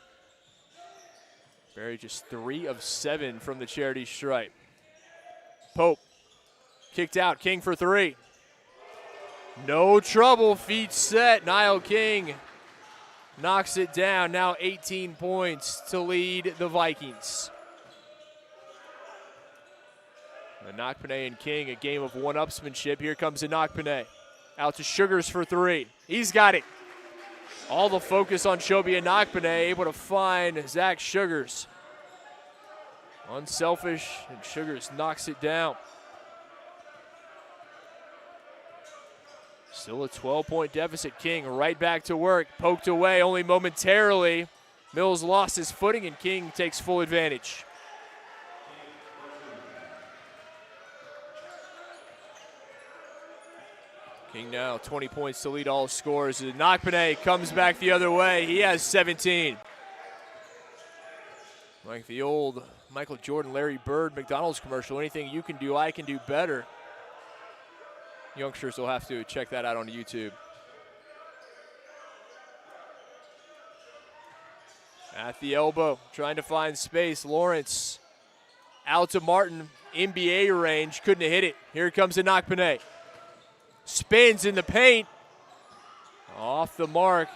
Barry just 3 of 7 from the charity stripe. Pope kicked out. King for 3. No trouble. Feet set. Niall King knocks it down. Now 18 points to lead the Vikings. Anokpene and King, a game of one-upsmanship. Here comes Anokpene. Out to Sugars for 3. He's got it. All the focus on Shobi Anokpene, able to find Zach Sugars. Unselfish, and Sugars knocks it down. Still a 12-point deficit. King right back to work. Poked away only momentarily. Mills lost his footing, and King takes full advantage. King now 20 points to lead all scores. Anokpene comes back the other way. He has 17. Like the old Michael Jordan, Larry Bird McDonald's commercial, anything you can do, I can do better. Youngsters will have to check that out on YouTube. At the elbow, trying to find space. Lawrence out to Martin, NBA range, couldn't have hit it. Here comes Anokpene. Spins in the paint. Off the mark.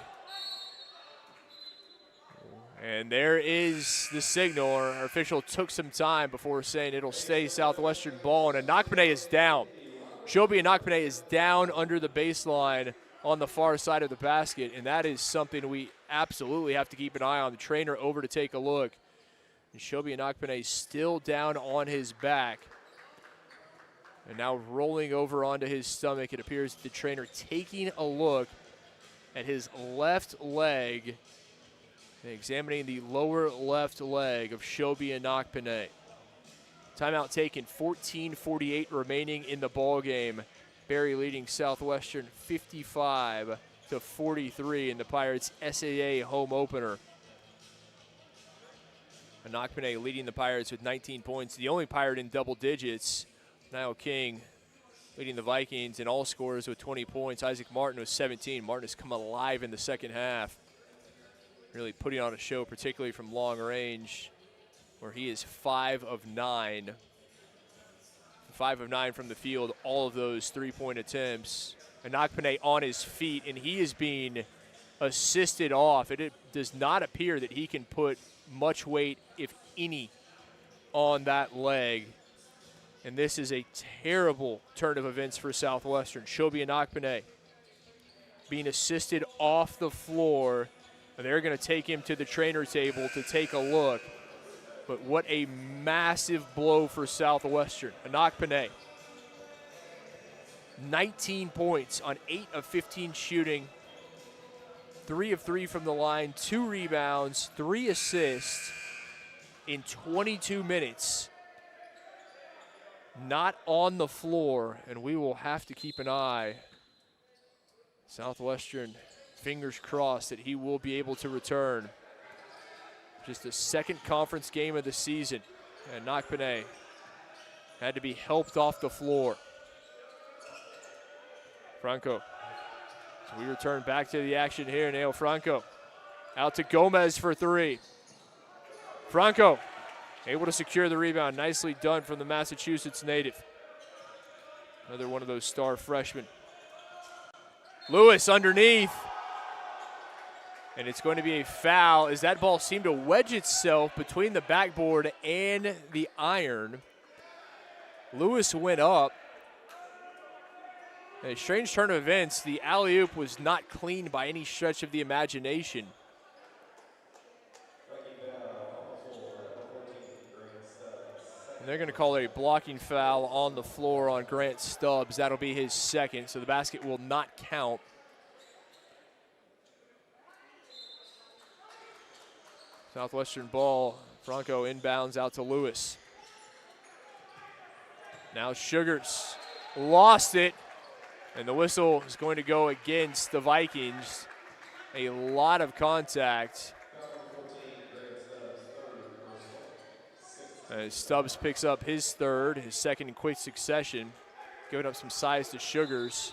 And there is the signal. Our official took some time before saying it'll stay Southwestern ball. And Anokpene is down. Shobi Anokpene is down under the baseline on the far side of the basket. And that is something we absolutely have to keep an eye on. The trainer over to take a look. And Shobi Anokpene still down on his back. And now rolling over onto his stomach. It appears the trainer taking a look at his left leg and examining the lower left leg of Shobi Anokpene. Timeout taken, 14:48 remaining in the ball game. Barry leading Southwestern 55-43 in the Pirates' SAA home opener. Anokpene leading the Pirates with 19 points, the only Pirate in double digits. Niall King leading the Vikings in all scores with 20 points. Isaac Martin with 17. Martin has come alive in the second half, really putting on a show, particularly from long range, where he is 5 of 9. 5 of 9 from the field, all of those three-point attempts. Anokpene on his feet, and he is being assisted off. It does not appear that he can put much weight, if any, on that leg. And this is a terrible turn of events for Southwestern. Shobi Anokpene being assisted off the floor. And they're going to take him to the trainer table to take a look. But what a massive blow for Southwestern. Anokpene, 19 points on 8 of 15 shooting. 3 of 3 from the line, 2 rebounds, 3 assists in 22 minutes. Not on the floor, and we will have to keep an eye. Southwestern, fingers crossed that he will be able to return. Just the second conference game of the season, and Anokpene had to be helped off the floor. Franco. So we return back to the action here. Neo Franco out to Gomez for 3. Franco able to secure the rebound. Nicely done from the Massachusetts native. Another one of those star freshmen. Lewis underneath. And it's going to be a foul as that ball seemed to wedge itself between the backboard and the iron. Lewis went up, A strange turn of events. The alley-oop was not clean by any stretch of the imagination. And they're going to call a blocking foul on the floor on Grant Stubbs. That'll be his second, so the basket will not count. Southwestern ball. Franco inbounds out to Lewis. Now Sugars lost it, and the whistle is going to go against the Vikings. A lot of contact. As Stubbs picks up his third, his second in quick succession, giving up some size to Sugars.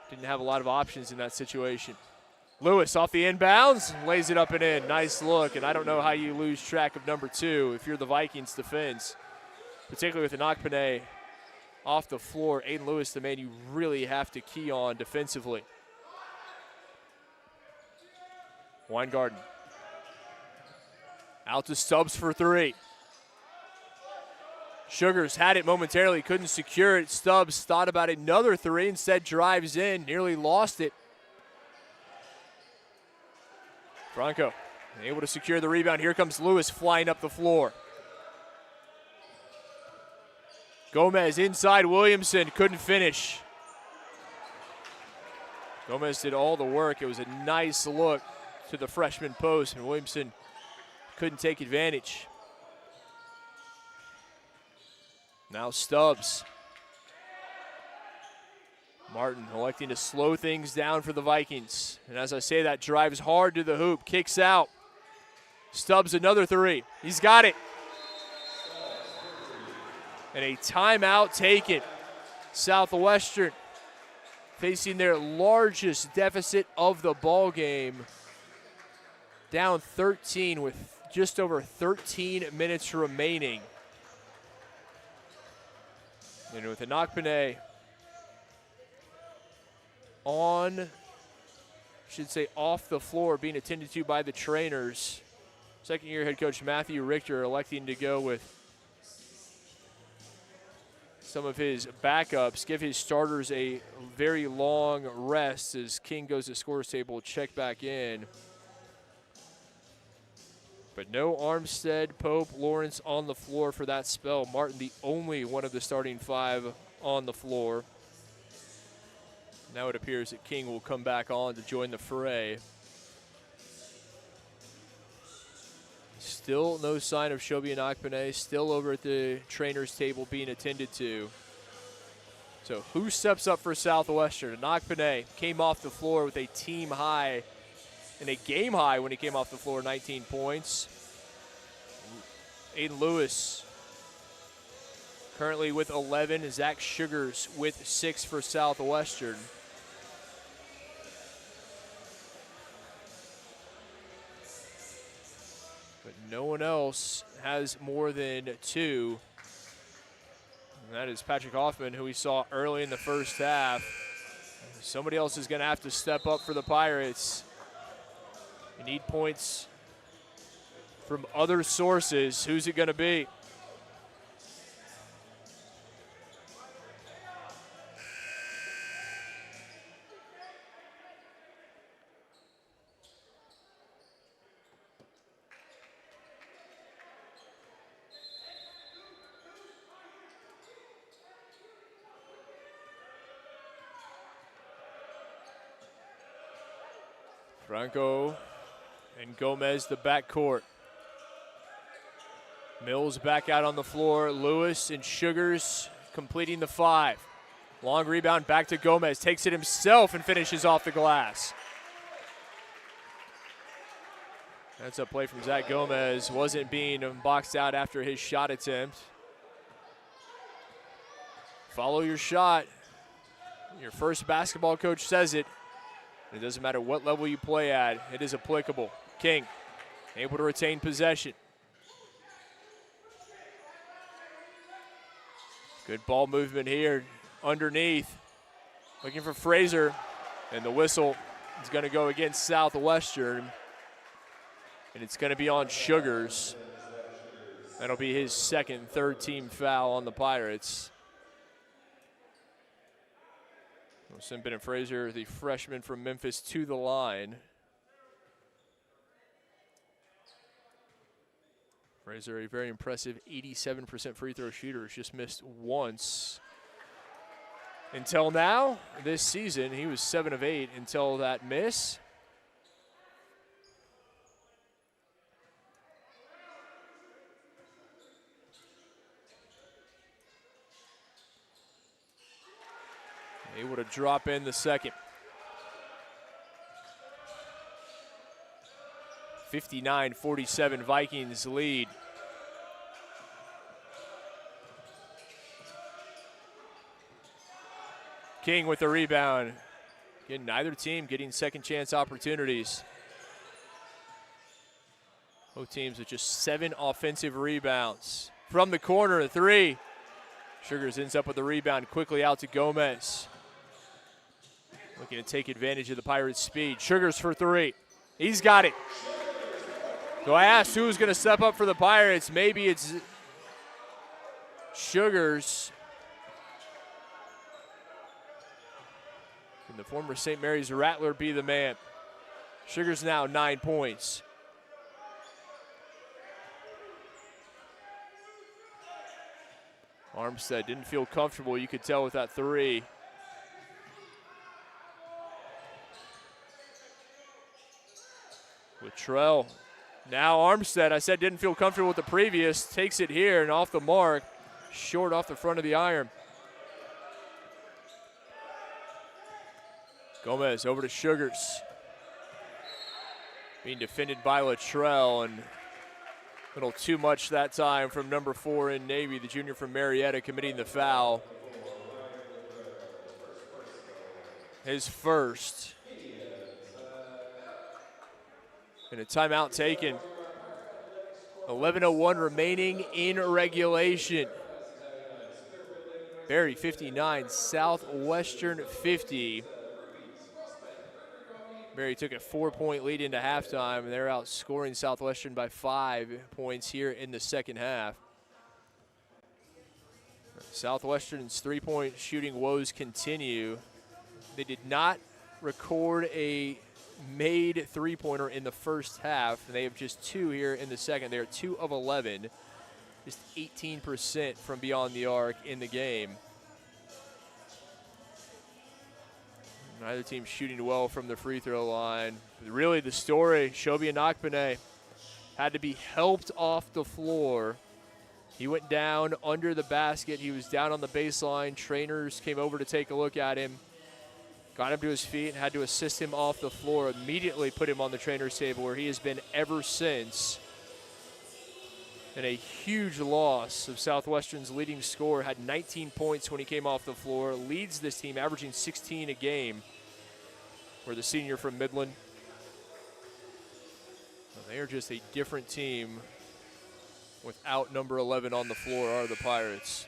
Didn't have a lot of options in that situation. Lewis off the inbounds, lays it up and in. Nice look, and I don't know how you lose track of number 2 if you're the Vikings defense, particularly with Inakpene off the floor. Aiden Lewis, the man you really have to key on defensively. Weingarten. Out to Stubbs for 3. Sugars had it momentarily, couldn't secure it. Stubbs thought about another 3, instead drives in, nearly lost it. Franco able to secure the rebound. Here comes Lewis flying up the floor. Gomez inside Williamson, couldn't finish. Gomez did all the work. It was a nice look to the freshman post, and Williamson couldn't take advantage. Now Stubbs. Martin electing to slow things down for the Vikings. And as I say that, drives hard to the hoop, kicks out. Stubbs another 3. He's got it. And a timeout taken. Southwestern facing their largest deficit of the ball game. Down 13 with just over 13 minutes remaining. And with Inakpene off the floor, being attended to by the trainers. Second-year head coach Matthew Richter electing to go with some of his backups, give his starters a very long rest as King goes to scores table, check back in. But no Armstead, Pope, Lawrence on the floor for that spell. Martin, the only one of the starting 5 on the floor. Now it appears that King will come back on to join the fray. Still no sign of Shobi Inakpene, still over at the trainer's table being attended to. So who steps up for Southwestern? Inakpene came off the floor with a team high and a game high when he came off the floor, 19 points. Aiden Lewis currently with 11. Zach Sugars with 6 for Southwestern. But no one else has more than 2. And that is Patrick Hoffman, who we saw early in the first half. Somebody else is going to have to step up for the Pirates. You need points from other sources. Who's it going to be? Franco and Gomez, the backcourt. Mills back out on the floor. Lewis and Sugars completing the 5. Long rebound back to Gomez. Takes it himself and finishes off the glass. That's a play from Zach Gomez. Wasn't being boxed out after his shot attempt. Follow your shot. Your first basketball coach says it. It doesn't matter what level you play at. It is applicable. King able to retain possession. Good ball movement here underneath. Looking for Fraser. And the whistle is going to go against Southwestern. And it's going to be on Sugars. That'll be his second, third team foul on the Pirates. We'll send Bennett Frazier, the freshman from Memphis, to the line. Frazier, a very impressive 87% free throw shooter, has just missed once. Until now, this season, he was 7 of 8 until that miss. Able to drop in the second. 59-47, Vikings lead. King with the rebound. Again, neither team getting second chance opportunities. Both teams with just 7 offensive rebounds. From the corner, a 3. Sugars ends up with the rebound quickly out to Gomez. Looking to take advantage of the Pirates' speed. Sugars for 3. He's got it. So I asked who's going to step up for the Pirates. Maybe it's Sugars. Can the former St. Mary's Rattler be the man? Sugars now 9 points. Armstead didn't feel comfortable, you could tell, with that 3. With Trell. Now Armstead, I said didn't feel comfortable with the previous, takes it here and off the mark, short off the front of the iron. Gomez over to Sugars. Being defended by Latrell, and a little too much that time from number 4 in Navy, the junior from Marietta, committing the foul. His first. And a timeout taken. 11:01 remaining in regulation. Berry 59, Southwestern 50. Berry took a 4-point lead into halftime, and they're outscoring Southwestern by 5 points here in the second half. Southwestern's three-point shooting woes continue. They did not record a made three-pointer in the first half, and they have just 2 here in the second. They are 2 of 11, just 18% from beyond the arc in the game. Neither team shooting well from the free throw line. Really the story, Shobi Anakpene had to be helped off the floor. He went down under the basket. He was down on the baseline. Trainers came over to take a look at him. Got him to his feet and had to assist him off the floor. Immediately put him on the trainer's table, where he has been ever since. And a huge loss of Southwestern's leading scorer. Had 19 points when he came off the floor. Leads this team, averaging 16 a game. Where the senior from Midland. Well, they are just a different team without number 11 on the floor, are the Pirates.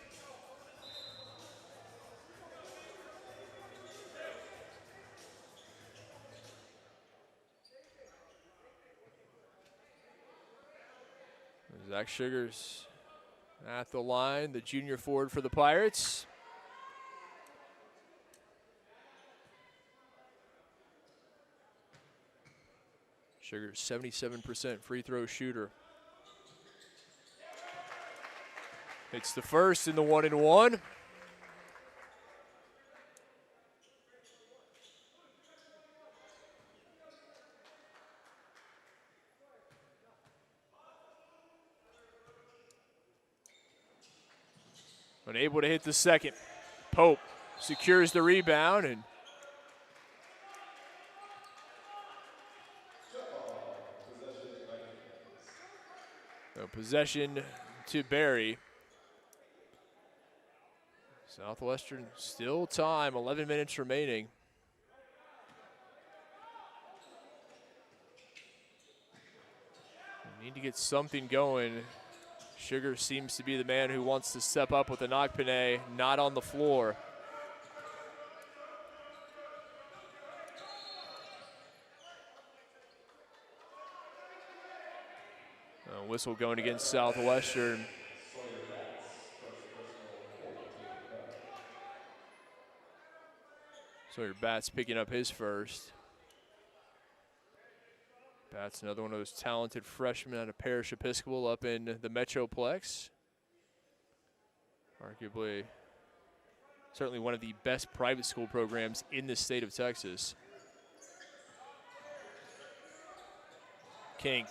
Zach Sugars at the line, the junior forward for the Pirates. Sugars 77% free throw shooter. It's the first in the 1-and-1. Unable to hit the second. Pope secures the rebound, and possession to Berry. Southwestern still time, 11 minutes remaining. We need to get something going. Sugar seems to be the man who wants to step up with Anakpene not on the floor. Whistle going against Southwestern. Sawyer Batts picking up his first. Batts, another one of those talented freshmen out of Parish Episcopal up in the Metroplex. Arguably, certainly one of the best private school programs in the state of Texas. King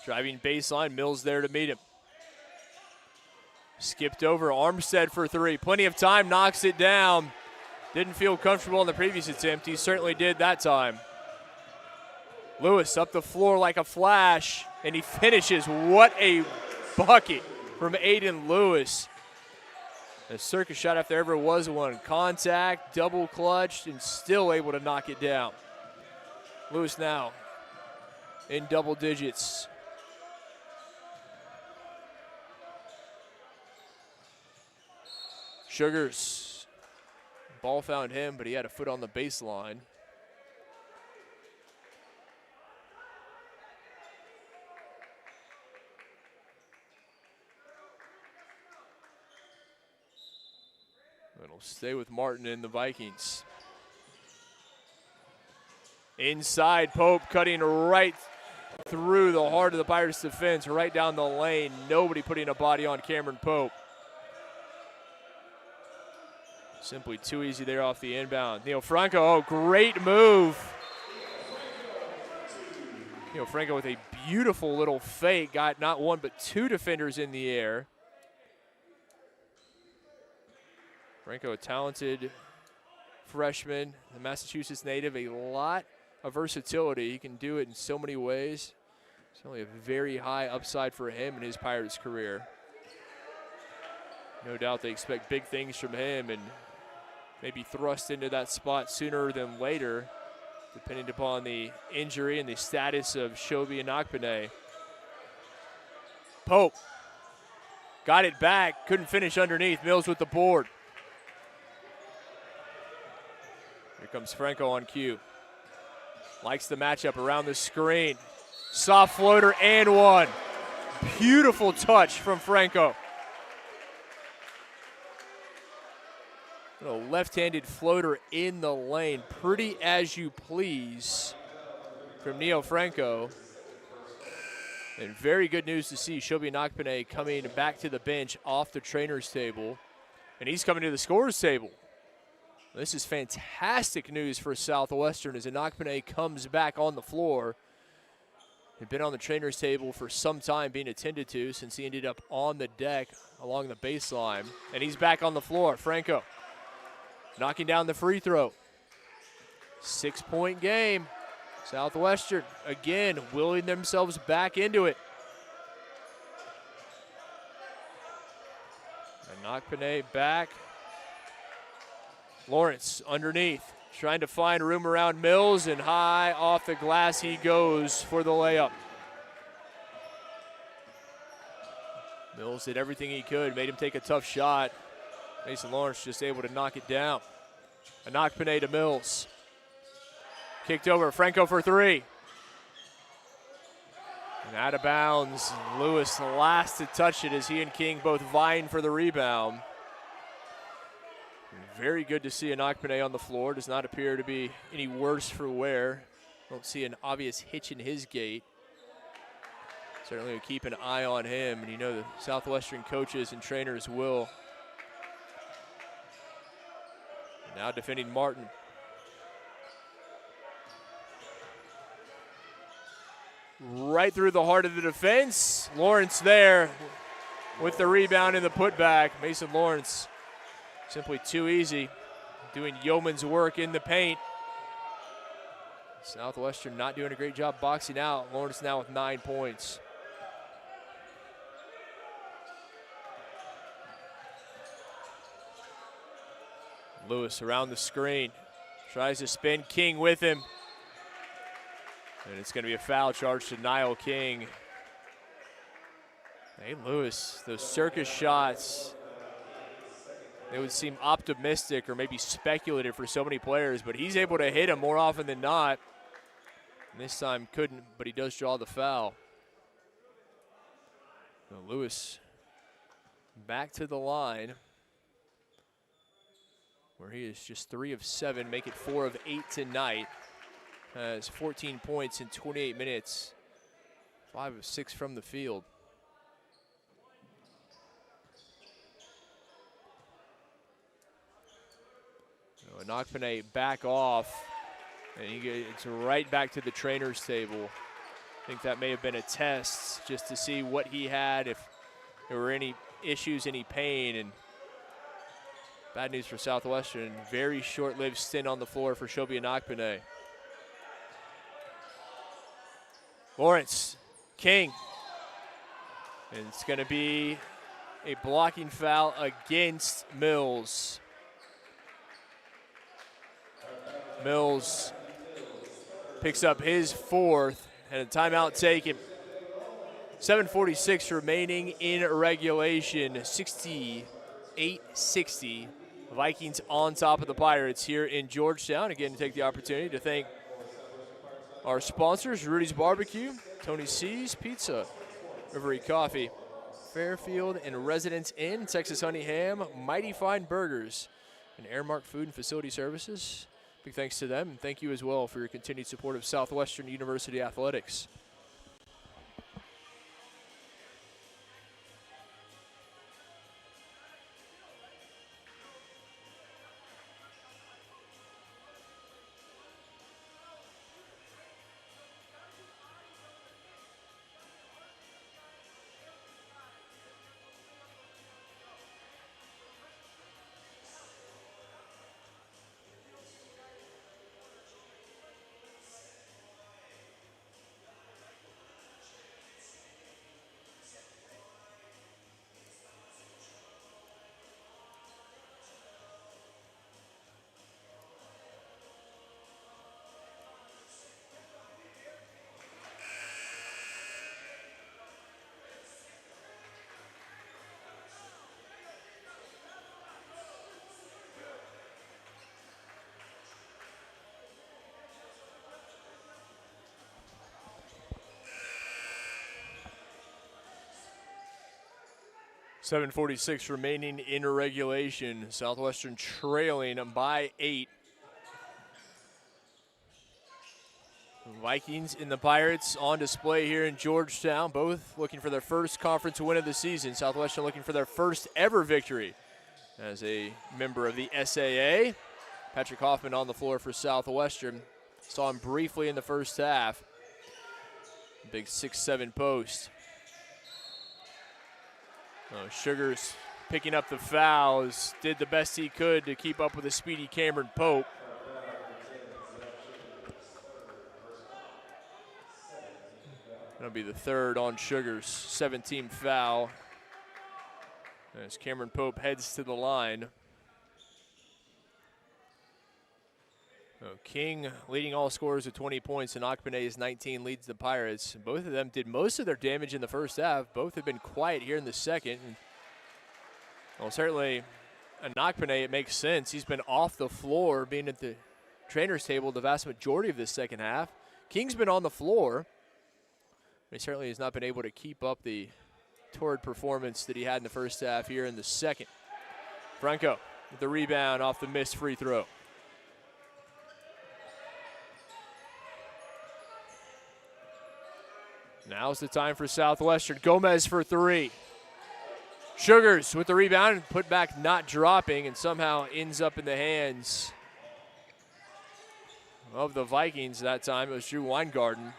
driving baseline, Mills there to meet him. Skipped over Armstead for three. Plenty of time, knocks it down. Didn't feel comfortable in the previous attempt. He certainly did that time. Lewis up the floor like a flash, and he finishes. What a bucket from Aiden Lewis. A circus shot if there ever was one. Contact, double clutched, and still able to knock it down. Lewis now in double digits. Sugars. Ball found him, but he had a foot on the baseline. It'll stay with Martin and the Vikings. Inside, Pope cutting right through the heart of the Pirates defense, right down the lane. Nobody putting a body on Cameron Pope. Simply too easy there off the inbound. Neil Franco, oh, great move. Neil Franco with a beautiful little fake. Got not one but two defenders in the air. Franco, a talented freshman, a Massachusetts native, a lot of versatility. He can do it in so many ways. It's only a very high upside for him in his Pirates career. No doubt they expect big things from him and maybe thrust into that spot sooner than later, depending upon the injury and the status of Shobi Anakpene. Pope got it back, couldn't finish underneath. Mills with the board. Here comes Franco on cue. Likes the matchup around the screen. Soft floater and one. Beautiful touch from Franco. A left-handed floater in the lane. Pretty as you please from Neo Franco. And very good news to see Shobi Anakpene coming back to the bench off the trainer's table. And he's coming to the scorer's table. This is fantastic news for Southwestern as Anakpene comes back on the floor. He'd been on the trainer's table for some time being attended to since he ended up on the deck along the baseline. And he's back on the floor. Franco knocking down the free throw. 6-point game. Southwestern, again, willing themselves back into it. Anakpene back. Lawrence underneath, trying to find room around Mills, and high off the glass he goes for the layup. Mills did everything he could, made him take a tough shot. Mason Lawrence just able to knock it down. Anakpene to Mills. Kicked over, Franco for three. And out of bounds, Lewis the last to touch it as he and King both vying for the rebound. Very good to see Anakpene on the floor. Does not appear to be any worse for wear. Don't see an obvious hitch in his gait. Certainly will keep an eye on him, and you know the Southwestern coaches and trainers will. And now defending Martin. Right through the heart of the defense. Lawrence there with the rebound and the putback. Mason Lawrence simply too easy, doing yeoman's work in the paint. Southwestern not doing a great job boxing out. Lawrence now with 9 points. Lewis around the screen, tries to spin King with him. And it's going to be a foul charge to Niall King. Hey, Lewis, those circus shots, they would seem optimistic or maybe speculative for so many players, but he's able to hit them more often than not. And this time couldn't, but he does draw the foul. So Lewis back to the line. where he is just 3 of 7, make it 4 of 8 tonight. Has 14 points in 28 minutes, 5 of 6 from the field. So Anokpene back off, and he gets right back to the trainer's table. I think that may have been a test just to see what he had, if there were any issues, any pain. And bad news for Southwestern, very short-lived stint on the floor for Shobi Anokpene. Lawrence, King, and it's going to be a blocking foul against Mills. Mills picks up his 4th, and a timeout taken. 7:46 remaining in regulation, 68-60. Vikings on top of the Pirates here in Georgetown. Again, to take the opportunity to thank our sponsors, Rudy's Barbecue, Tony C's Pizza, Rivery Coffee, Fairfield and Residence Inn, Texas Honey Ham, Mighty Fine Burgers, and Airmark Food and Facility Services. Big thanks to them, and thank you as well for your continued support of Southwestern University Athletics. .46 remaining in regulation. Southwestern trailing by 8. Vikings and the Pirates on display here in Georgetown, both looking for their first conference win of the season. Southwestern looking for their first ever victory as a member of the SAA. Patrick Hoffman on the floor for Southwestern. Saw him briefly in the first half. Big 6'7" post. Sugars picking up the fouls, did the best he could to keep up with the speedy Cameron Pope. That'll be the 3rd on Sugars, 17th foul. As Cameron Pope heads to the line. King leading all scorers with 20 points, and Anokpene's 19 leads the Pirates. Both of them did most of their damage in the first half. Both have been quiet here in the second. Well, certainly Anokpene, it makes sense. He's been off the floor, being at the trainer's table the vast majority of this second half. King's been on the floor. He certainly has not been able to keep up the torrid performance that he had in the first half here in the second. Franco with the rebound off the missed free throw. Now's the time for Southwestern. Gomez for 3. Sugars with the rebound and put back not dropping, and somehow ends up in the hands of the Vikings that time. It was Drew Weingarten.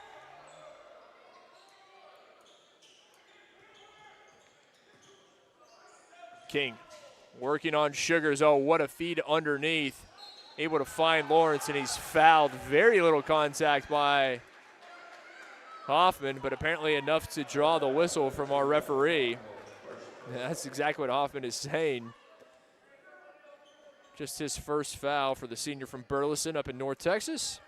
King working on Sugars. Oh, what a feed underneath. Able to find Lawrence, and he's fouled. Very little contact by Hoffman, but apparently enough to draw the whistle from our referee. That's exactly what Hoffman is saying. Just his first foul for the senior from Burleson up in North Texas.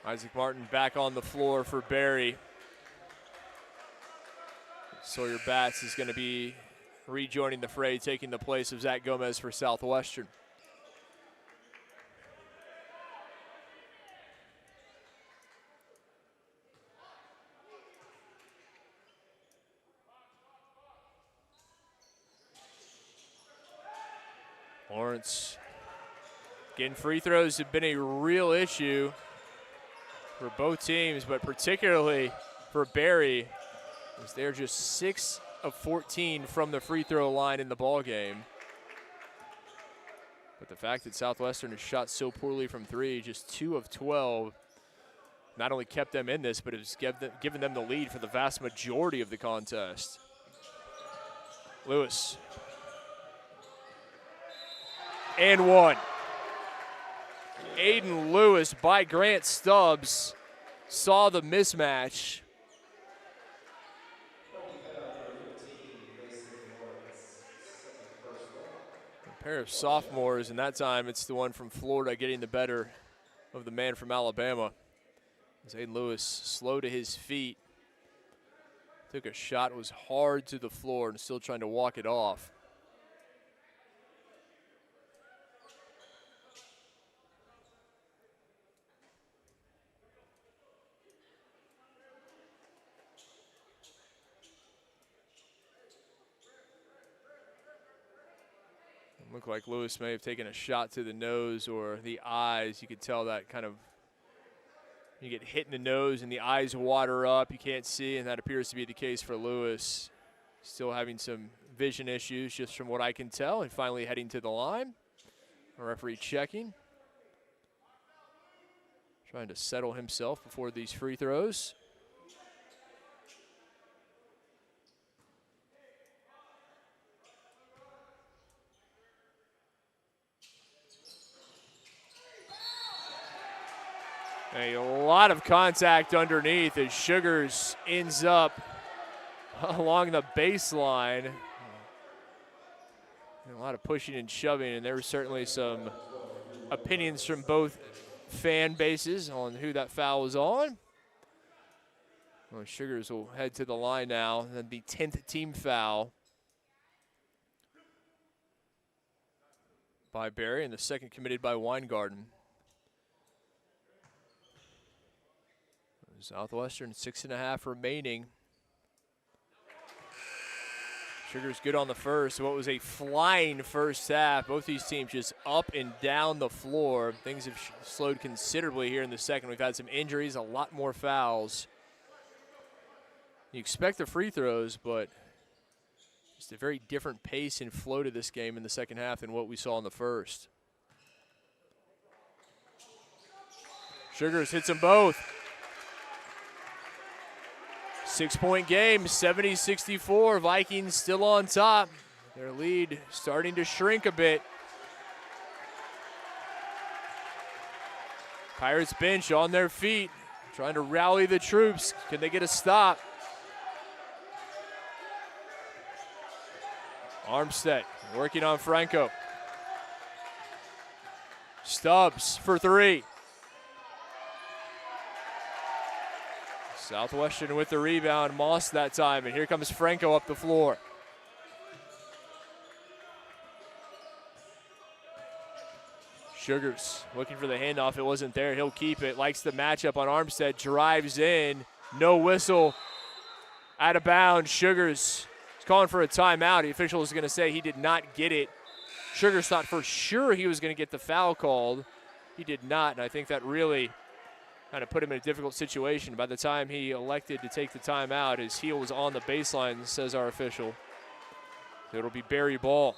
Isaac Martin back on the floor for Barry. Sawyer Batts is going to be rejoining the fray, taking the place of Zach Gomez for Southwestern. Lawrence. Getting free throws have been a real issue for both teams, but particularly for Barry, as they're just 6 of 14 from the free throw line in the ball game. But the fact that Southwestern has shot so poorly from three, just 2 of 12, not only kept them in this, but has given them the lead for the vast majority of the contest. Lewis. And one. Aiden Lewis by Grant Stubbs saw the mismatch. A pair of sophomores, and that time it's the one from Florida getting the better of the man from Alabama. As Aiden Lewis slow to his feet. Took a shot, was hard to the floor, and still trying to walk it off. Looked like Lewis may have taken a shot to the nose or the eyes. You could tell that kind of, you get hit in the nose and the eyes water up. You can't see, and that appears to be the case for Lewis. Still having some vision issues just from what I can tell, and finally heading to the line. A referee checking. Trying to settle himself before these free throws. A lot of contact underneath as Sugars ends up along the baseline. A lot of pushing and shoving, and there were certainly some opinions from both fan bases on who that foul was on. Well, Sugars will head to the line now, and the 10th team foul by Barry, and the second committed by Weingarten. Southwestern 6.5 remaining. Sugars good on the first. What was a flying first half. Both these teams just up and down the floor. Things have slowed considerably here in the second. We've had some injuries, a lot more fouls. You expect the free throws, but just a very different pace and flow to this game in the second half than what we saw in the first. Sugars hits them both. 6-point game, 70-64. Vikings still on top. Their lead starting to shrink a bit. Pirates bench on their feet, trying to rally the troops. Can they get a stop? Armstead working on Franco. Stubbs for three. Southwestern with the rebound, Moss that time, and here comes Franco up the floor. Sugars looking for the handoff, it wasn't there, he'll keep it, likes the matchup on Armstead, drives in, no whistle, out of bounds. Sugars is calling for a timeout. The official is gonna say he did not get it. Sugars thought for sure he was gonna get the foul called. He did not, and I think that really kind of put him in a difficult situation. By the time he elected to take the timeout, his heel was on the baseline, says our official. It'll be Barry ball.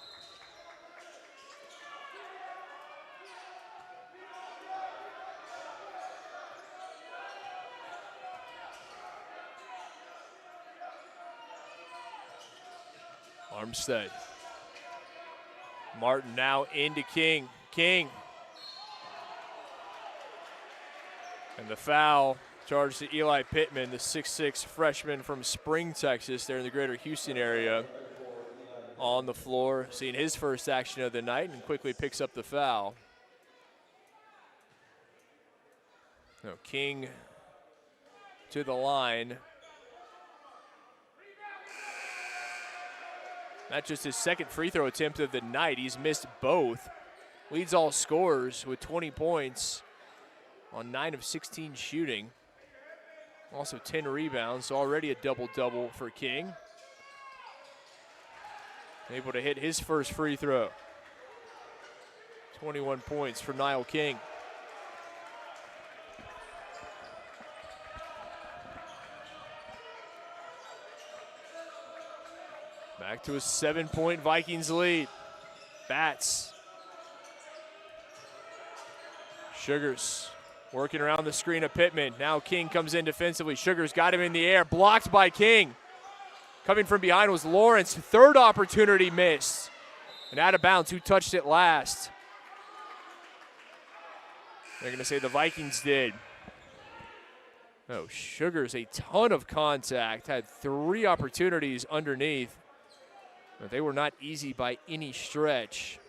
Armstead. Martin now into King. King. And the foul charged to Eli Pittman, the 6'6" freshman from Spring, Texas, there in the greater Houston area, on the floor, seeing his first action of the night, and quickly picks up the foul. No, King to the line. Not just his second free throw attempt of the night, he's missed both. Leads all scorers with 20 points. On 9 of 16 shooting. Also 10 rebounds, so already a double-double for King. Able to hit his first free throw. 21 points for Niall King. Back to a 7-point Vikings lead. Bats. Sugars working around the screen of Pittman. Now King comes in defensively. Sugars got him in the air. Blocked by King. Coming from behind was Lawrence. Third opportunity missed. And out of bounds. Who touched it last? They're going to say the Vikings did. No, Sugars, a ton of contact. Had 3 opportunities underneath. But they were not easy by any stretch.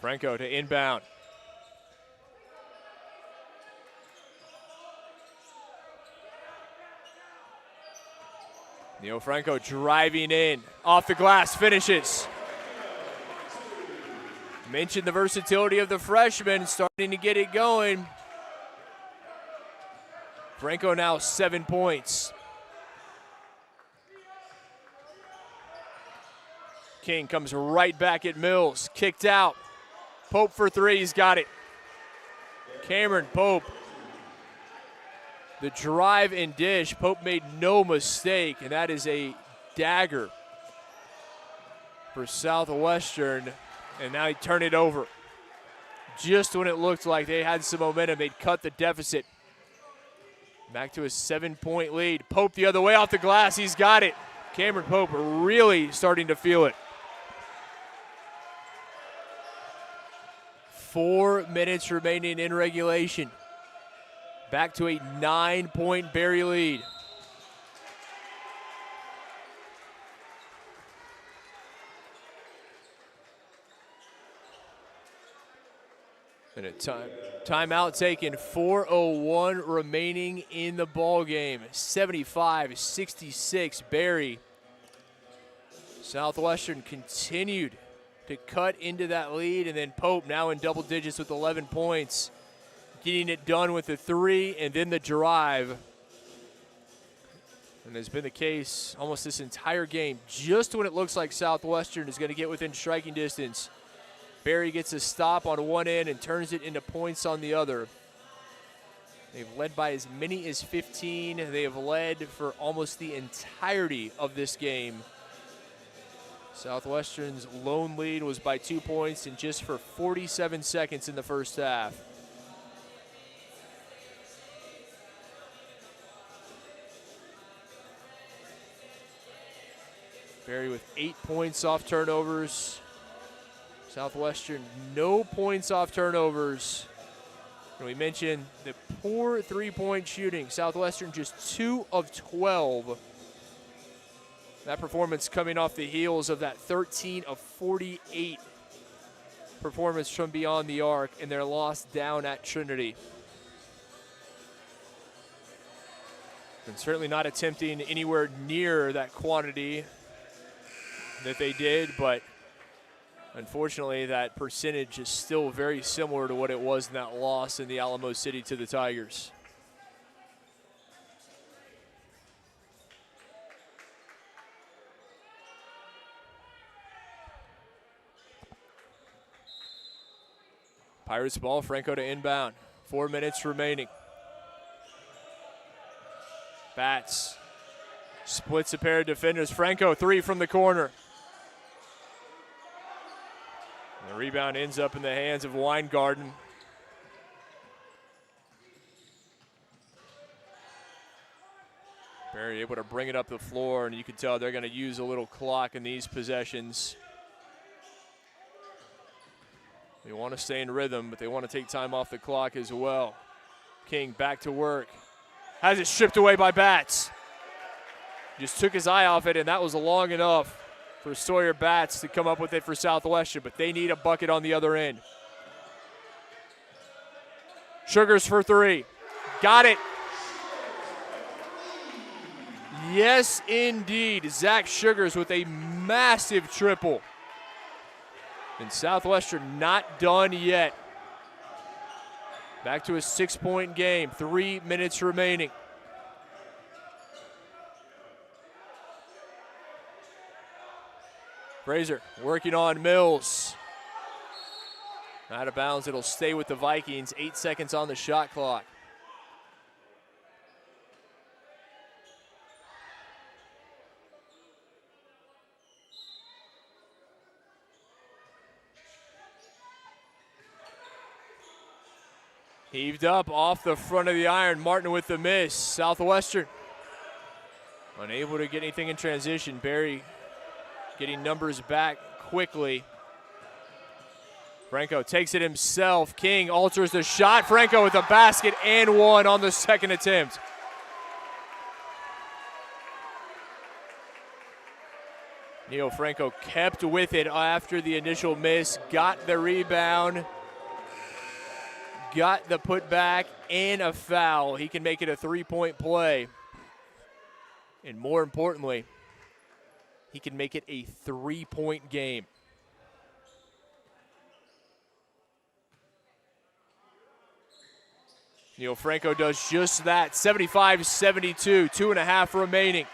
Franco to inbound. Neil Franco driving in. Off the glass, finishes. Mentioned the versatility of the freshman, starting to get it going. Franco now 7 points. King comes right back at Mills. Kicked out. Pope for 3, he's got it. Cameron Pope. The drive and dish, Pope made no mistake, and that is a dagger for Southwestern. And now he turned it over. Just when it looked like they had some momentum, they'd cut the deficit. Back to a 7-point lead. Pope the other way off the glass. He's got it. Cameron Pope really starting to feel it. 4 minutes remaining in regulation. Back to a 9-point Berry lead. And a timeout taken, 4:01 remaining in the ball game. 75-66 Berry. Southwestern continued to cut into that lead, and then Pope now in double digits with 11 points. Getting it done with the 3 and then the drive. And has been the case almost this entire game. Just when it looks like Southwestern is going to get within striking distance, Berry gets a stop on one end and turns it into points on the other. They've led by as many as 15. They have led for almost the entirety of this game. Southwestern's lone lead was by 2 points and just for 47 seconds in the first half. Berry with 8 points off turnovers. Southwestern, no points off turnovers. And we mentioned the poor three-point shooting. Southwestern just 2 of 12. That performance coming off the heels of that 13 of 48 performance from beyond the arc in their loss down at Trinity. And certainly not attempting anywhere near that quantity that they did, but unfortunately, that percentage is still very similar to what it was in that loss in the Alamo City to the Tigers. Pirates ball, Franco to inbound. 4 minutes remaining. Bats splits a pair of defenders. Franco, 3 from the corner. The rebound ends up in the hands of Weingarten. Berry able to bring it up the floor, and you can tell they're going to use a little clock in these possessions. They want to stay in rhythm, but they want to take time off the clock as well. King back to work. Has it stripped away by Bats. Just took his eye off it, and that was long enough for Sawyer Bats to come up with it for Southwestern, but they need a bucket on the other end. Sugars for 3. Got it. Yes, indeed. Zach Sugars with a massive triple. And Southwestern not done yet. Back to a 6-point game. 3 minutes remaining. Fraser working on Mills. Out of bounds, it'll stay with the Vikings. 8 seconds on the shot clock. Heaved up off the front of the iron. Martin with the miss. Southwestern unable to get anything in transition. Barry getting numbers back quickly. Franco takes it himself. King alters the shot. Franco with a basket and one on the second attempt. Neil Franco kept with it after the initial miss, got the rebound, got the putback, and a foul. He can make it a three-point play. And more importantly, he can make it a three-point game. Neil Franco does just that. 75-72, 2.5 remaining.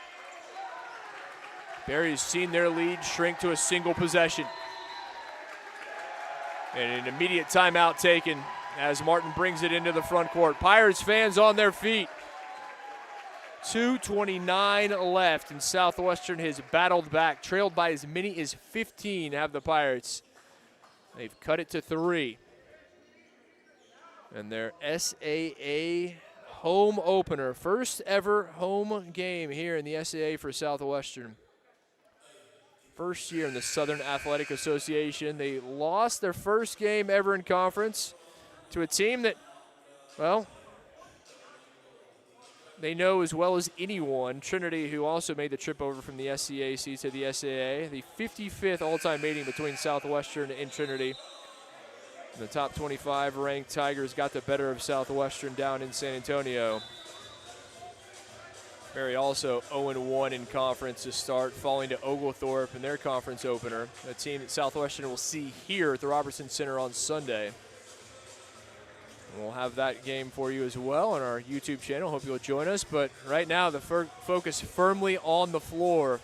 Barry's seen their lead shrink to a single possession. And an immediate timeout taken as Martin brings it into the front court. Pirates fans on their feet. 2:29 left, and Southwestern has battled back, trailed by as many as 15 have the Pirates. They've cut it to 3. And their SAA home opener, first ever home game here in the SAA for Southwestern. First year in the Southern Athletic Association. They lost their first game ever in conference to a team that, well, they know as well as anyone, Trinity, who also made the trip over from the SCAC to the SAA. The 55th all-time meeting between Southwestern and Trinity. The top 25 ranked Tigers got the better of Southwestern down in San Antonio. Barry also 0-1 in conference to start, falling to Oglethorpe in their conference opener, a team that Southwestern will see here at the Robertson Center on Sunday. And we'll have that game for you as well on our YouTube channel. Hope you'll join us. But right now, the focus firmly on the floor.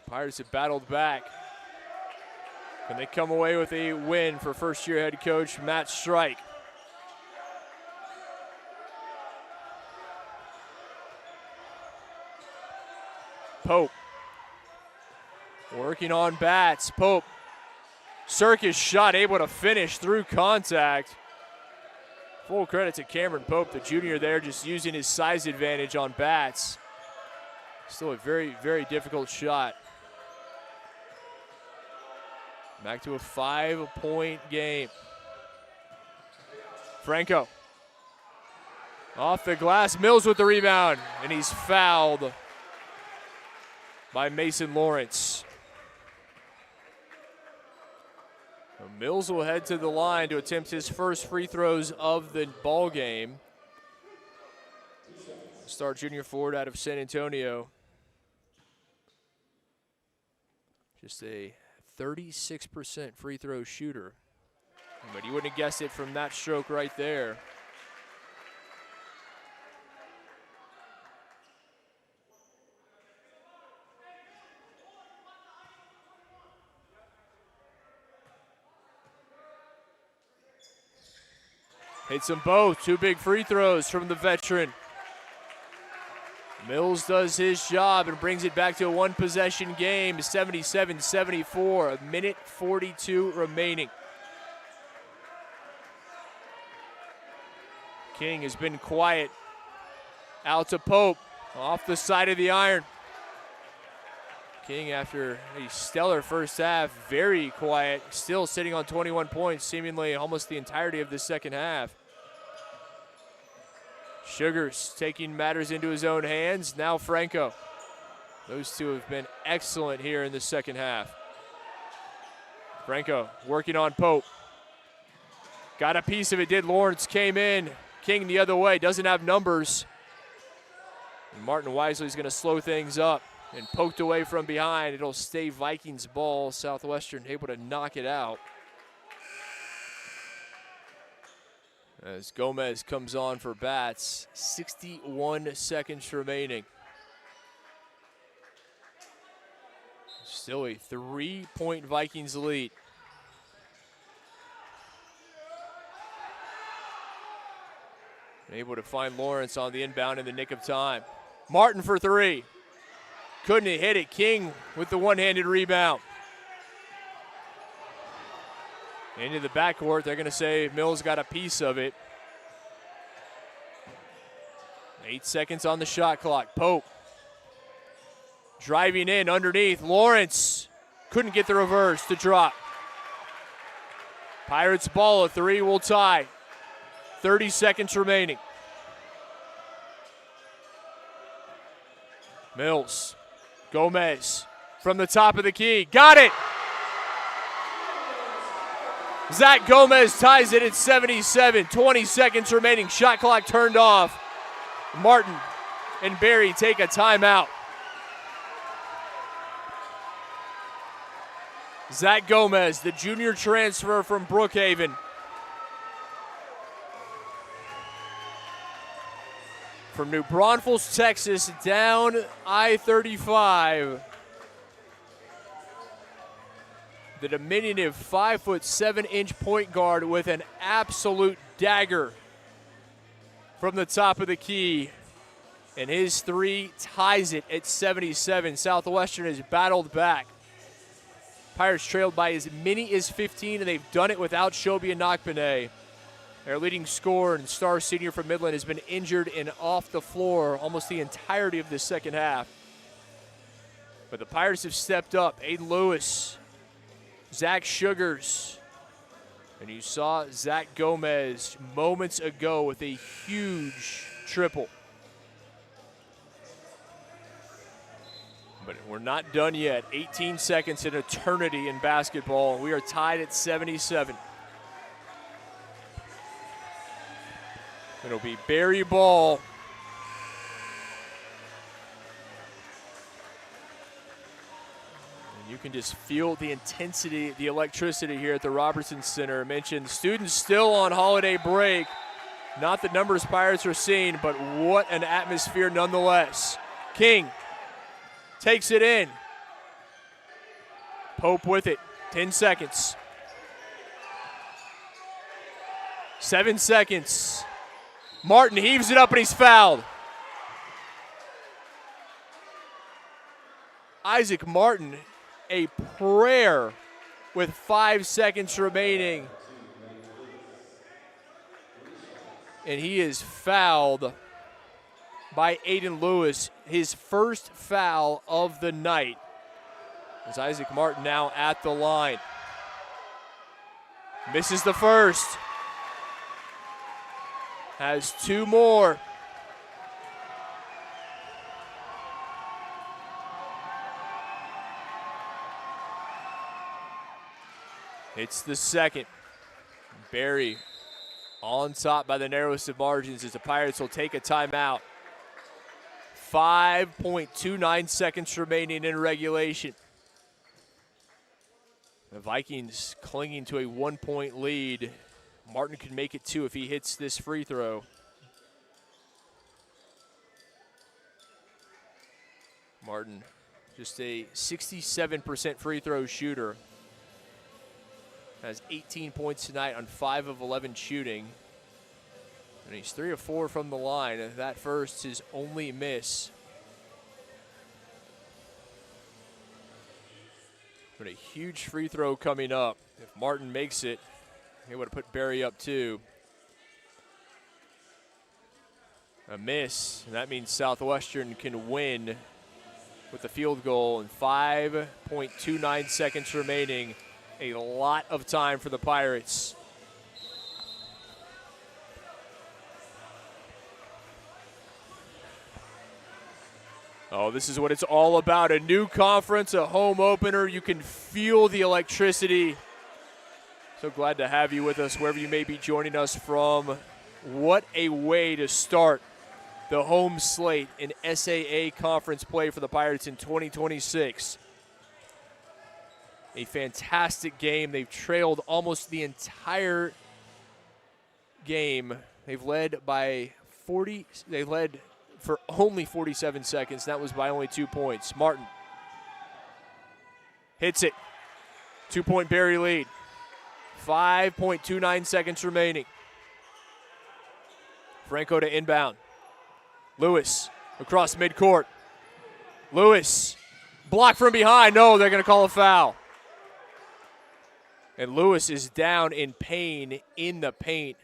Pirates have battled back. Can they come away with a win for first-year head coach Matt Strike? Pope working on bats. Pope, circus shot, able to finish through contact. Full credit to Cameron Pope, the junior there, just using his size advantage on bats. Still a very, very difficult shot. Back to a 5-point game. Franco off the glass. Mills with the rebound, and he's fouled by Mason Lawrence. So Mills will head to the line to attempt his first free throws of the ball game. Star junior forward out of San Antonio. Just a 36% free throw shooter. But you wouldn't have guessed it from that stroke right there. Hits them both. 2 big free throws from the veteran. Mills does his job and brings it back to a one-possession game, 77-74, 1:42 remaining. King has been quiet. Out to Pope, off the side of the iron. King, after a stellar first half, very quiet, still sitting on 21 points, seemingly almost the entirety of the second half. Sugars taking matters into his own hands. Now Franco. Those two have been excellent here in the second half. Franco working on Pope. Got a piece of it, did Lawrence, came in. King the other way, doesn't have numbers. And Martin Wisely's going to slow things up and poked away from behind. It'll stay Vikings ball. Southwestern able to knock it out. As Gomez comes on for bats, 61 seconds remaining. Still a 3-point Vikings lead. Able to find Lawrence on the inbound in the nick of time. Martin for three. Couldn't hit it. King with the one-handed rebound. Into the backcourt. They're going to say Mills got a piece of it. 8 seconds on the shot clock. Pope driving in underneath. Lawrence couldn't get the reverse to drop. Pirates ball. A three will tie. 30 seconds remaining. Mills. Gomez from the top of the key. Got it! Zach Gomez ties it at 77. 20 seconds remaining. Shot clock turned off. Martin and Barry take a timeout. Zach Gomez, the junior transfer from Brookhaven. From New Braunfels, Texas, down I-35. The diminutive 5'7" point guard with an absolute dagger from the top of the key. And his three ties it at 77. Southwestern has battled back. Pirates trailed by as many as 15, and they've done it without Shobi and Nakpane. Their leading scorer and star senior from Midland has been injured and off the floor almost the entirety of this second half. But the Pirates have stepped up. Aiden Lewis, Zach Sugars, and you saw Zach Gomez moments ago with a huge triple. But we're not done yet. 18 seconds, an eternity in basketball. We are tied at 77. It'll be Barry ball. And you can just feel the intensity, the electricity here at the Robertson Center. I mentioned students still on holiday break. Not the numbers Pirates are seeing, but what an atmosphere nonetheless. King takes it in. Pope with it. 10 seconds. 7 seconds. Martin heaves it up and he's fouled. Isaac Martin, a prayer with 5 seconds remaining. And he is fouled by Aiden Lewis, his first foul of the night. As Isaac Martin now at the line. Misses the first. Has two more. It's the second. Barry on top by the narrowest of margins as the Pirates will take a timeout. 5.29 seconds remaining in regulation. The Vikings clinging to a 1-point lead. Martin can make it two if he hits this free throw. Martin, just a 67% free throw shooter. Has 18 points tonight on 5 of 11 shooting. And he's 3 of 4 from the line. That first, his only miss. But a huge free throw coming up. If Martin makes it, he would have put Barry up too. A miss, and that means Southwestern can win with the field goal and 5.29 seconds remaining. A lot of time for the Pirates. Oh, this is what it's all about. A new conference, a home opener. You can feel the electricity. So glad to have you with us wherever you may be joining us from. What a way to start the home slate in SAA conference play for the Pirates in 2026. A fantastic game. They've trailed almost the entire game. They've led by 40. They led for only 47 seconds. That was by only 2 points. Martin Hits it. 2-point Barry lead. 5.29 seconds remaining. Franco to inbound. Lewis across midcourt. Lewis, blocked from behind. No, they're going to call a foul. And Lewis is down in pain in the paint.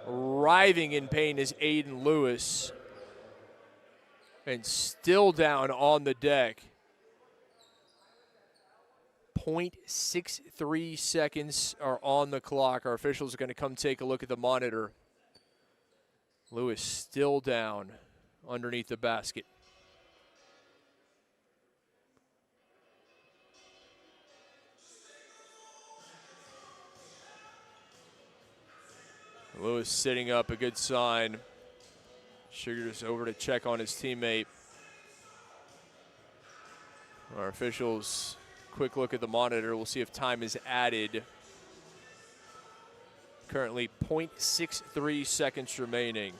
Writhing in pain is Aiden Lewis. And still down on the deck. 0.63 seconds are on the clock. Our officials are going to come take a look at the monitor. Lewis still down underneath the basket. Lewis sitting up, a good sign. Sugars over to check on his teammate. Our officials, quick look at the monitor. We'll see if time is added. Currently 0.63 seconds remaining.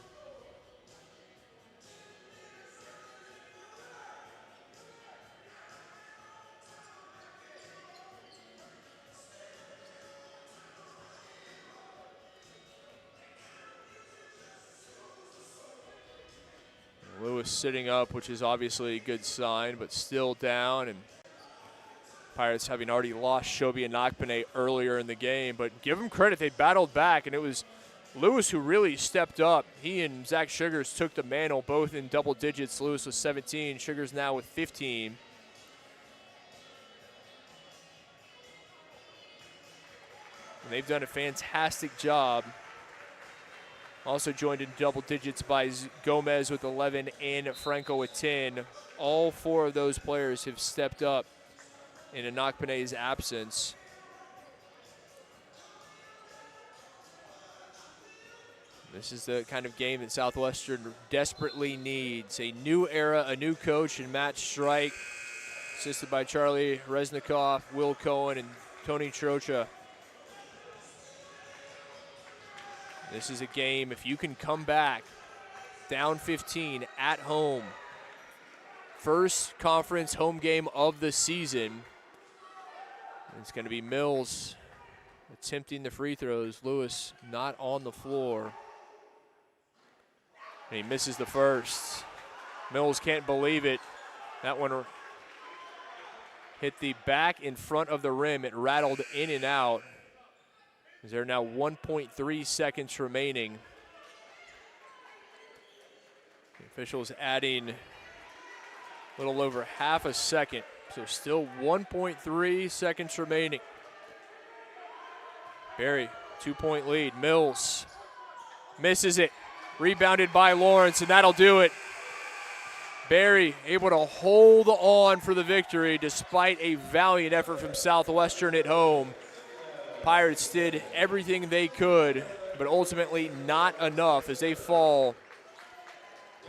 Lewis sitting up, which is obviously a good sign, but still down. And Pirates having already lost Shobi and Nakpane earlier in the game. But give them credit, they battled back, and it was Lewis who really stepped up. He and Zach Sugars took the mantle, both in double digits. Lewis with 17, Sugars now with 15. And they've done a fantastic job. Also joined in double digits by Gomez with 11 and Franco with 10. All four of those players have stepped up in Nakpane's absence. This is the kind of game that Southwestern desperately needs. A new era, a new coach, and Matt Strike, assisted by Charlie Resnikoff, Will Cohen, and Tony Trocha. This is a game, if you can come back down 15 at home, first conference home game of the season. It's going to be Mills attempting the free throws. Lewis not on the floor. And he misses the first. Mills can't believe it. That one hit the back in front of the rim. It rattled in and out. There are now 1.3 seconds remaining. The officials adding a little over half a second. So still 1.3 seconds remaining. Barry, 2-point lead. Mills misses it. Rebounded by Lawrence, and that'll do it. Barry able to hold on for the victory despite a valiant effort from Southwestern at home. Pirates did everything they could, but ultimately not enough as they fall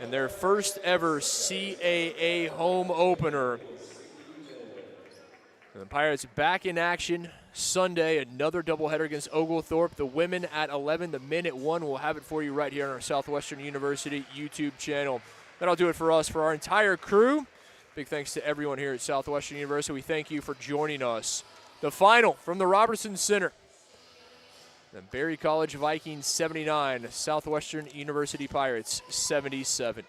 in their first ever CAA home opener. And the Pirates back in action Sunday, another doubleheader against Oglethorpe. The women at 11, the men at 1. We'll have it for you right here on our Southwestern University YouTube channel. That'll do it for us, for our entire crew. Big thanks to everyone here at Southwestern University. We thank you for joining us. The final from the Robertson Center. The Berry College Vikings 79, Southwestern University Pirates 77.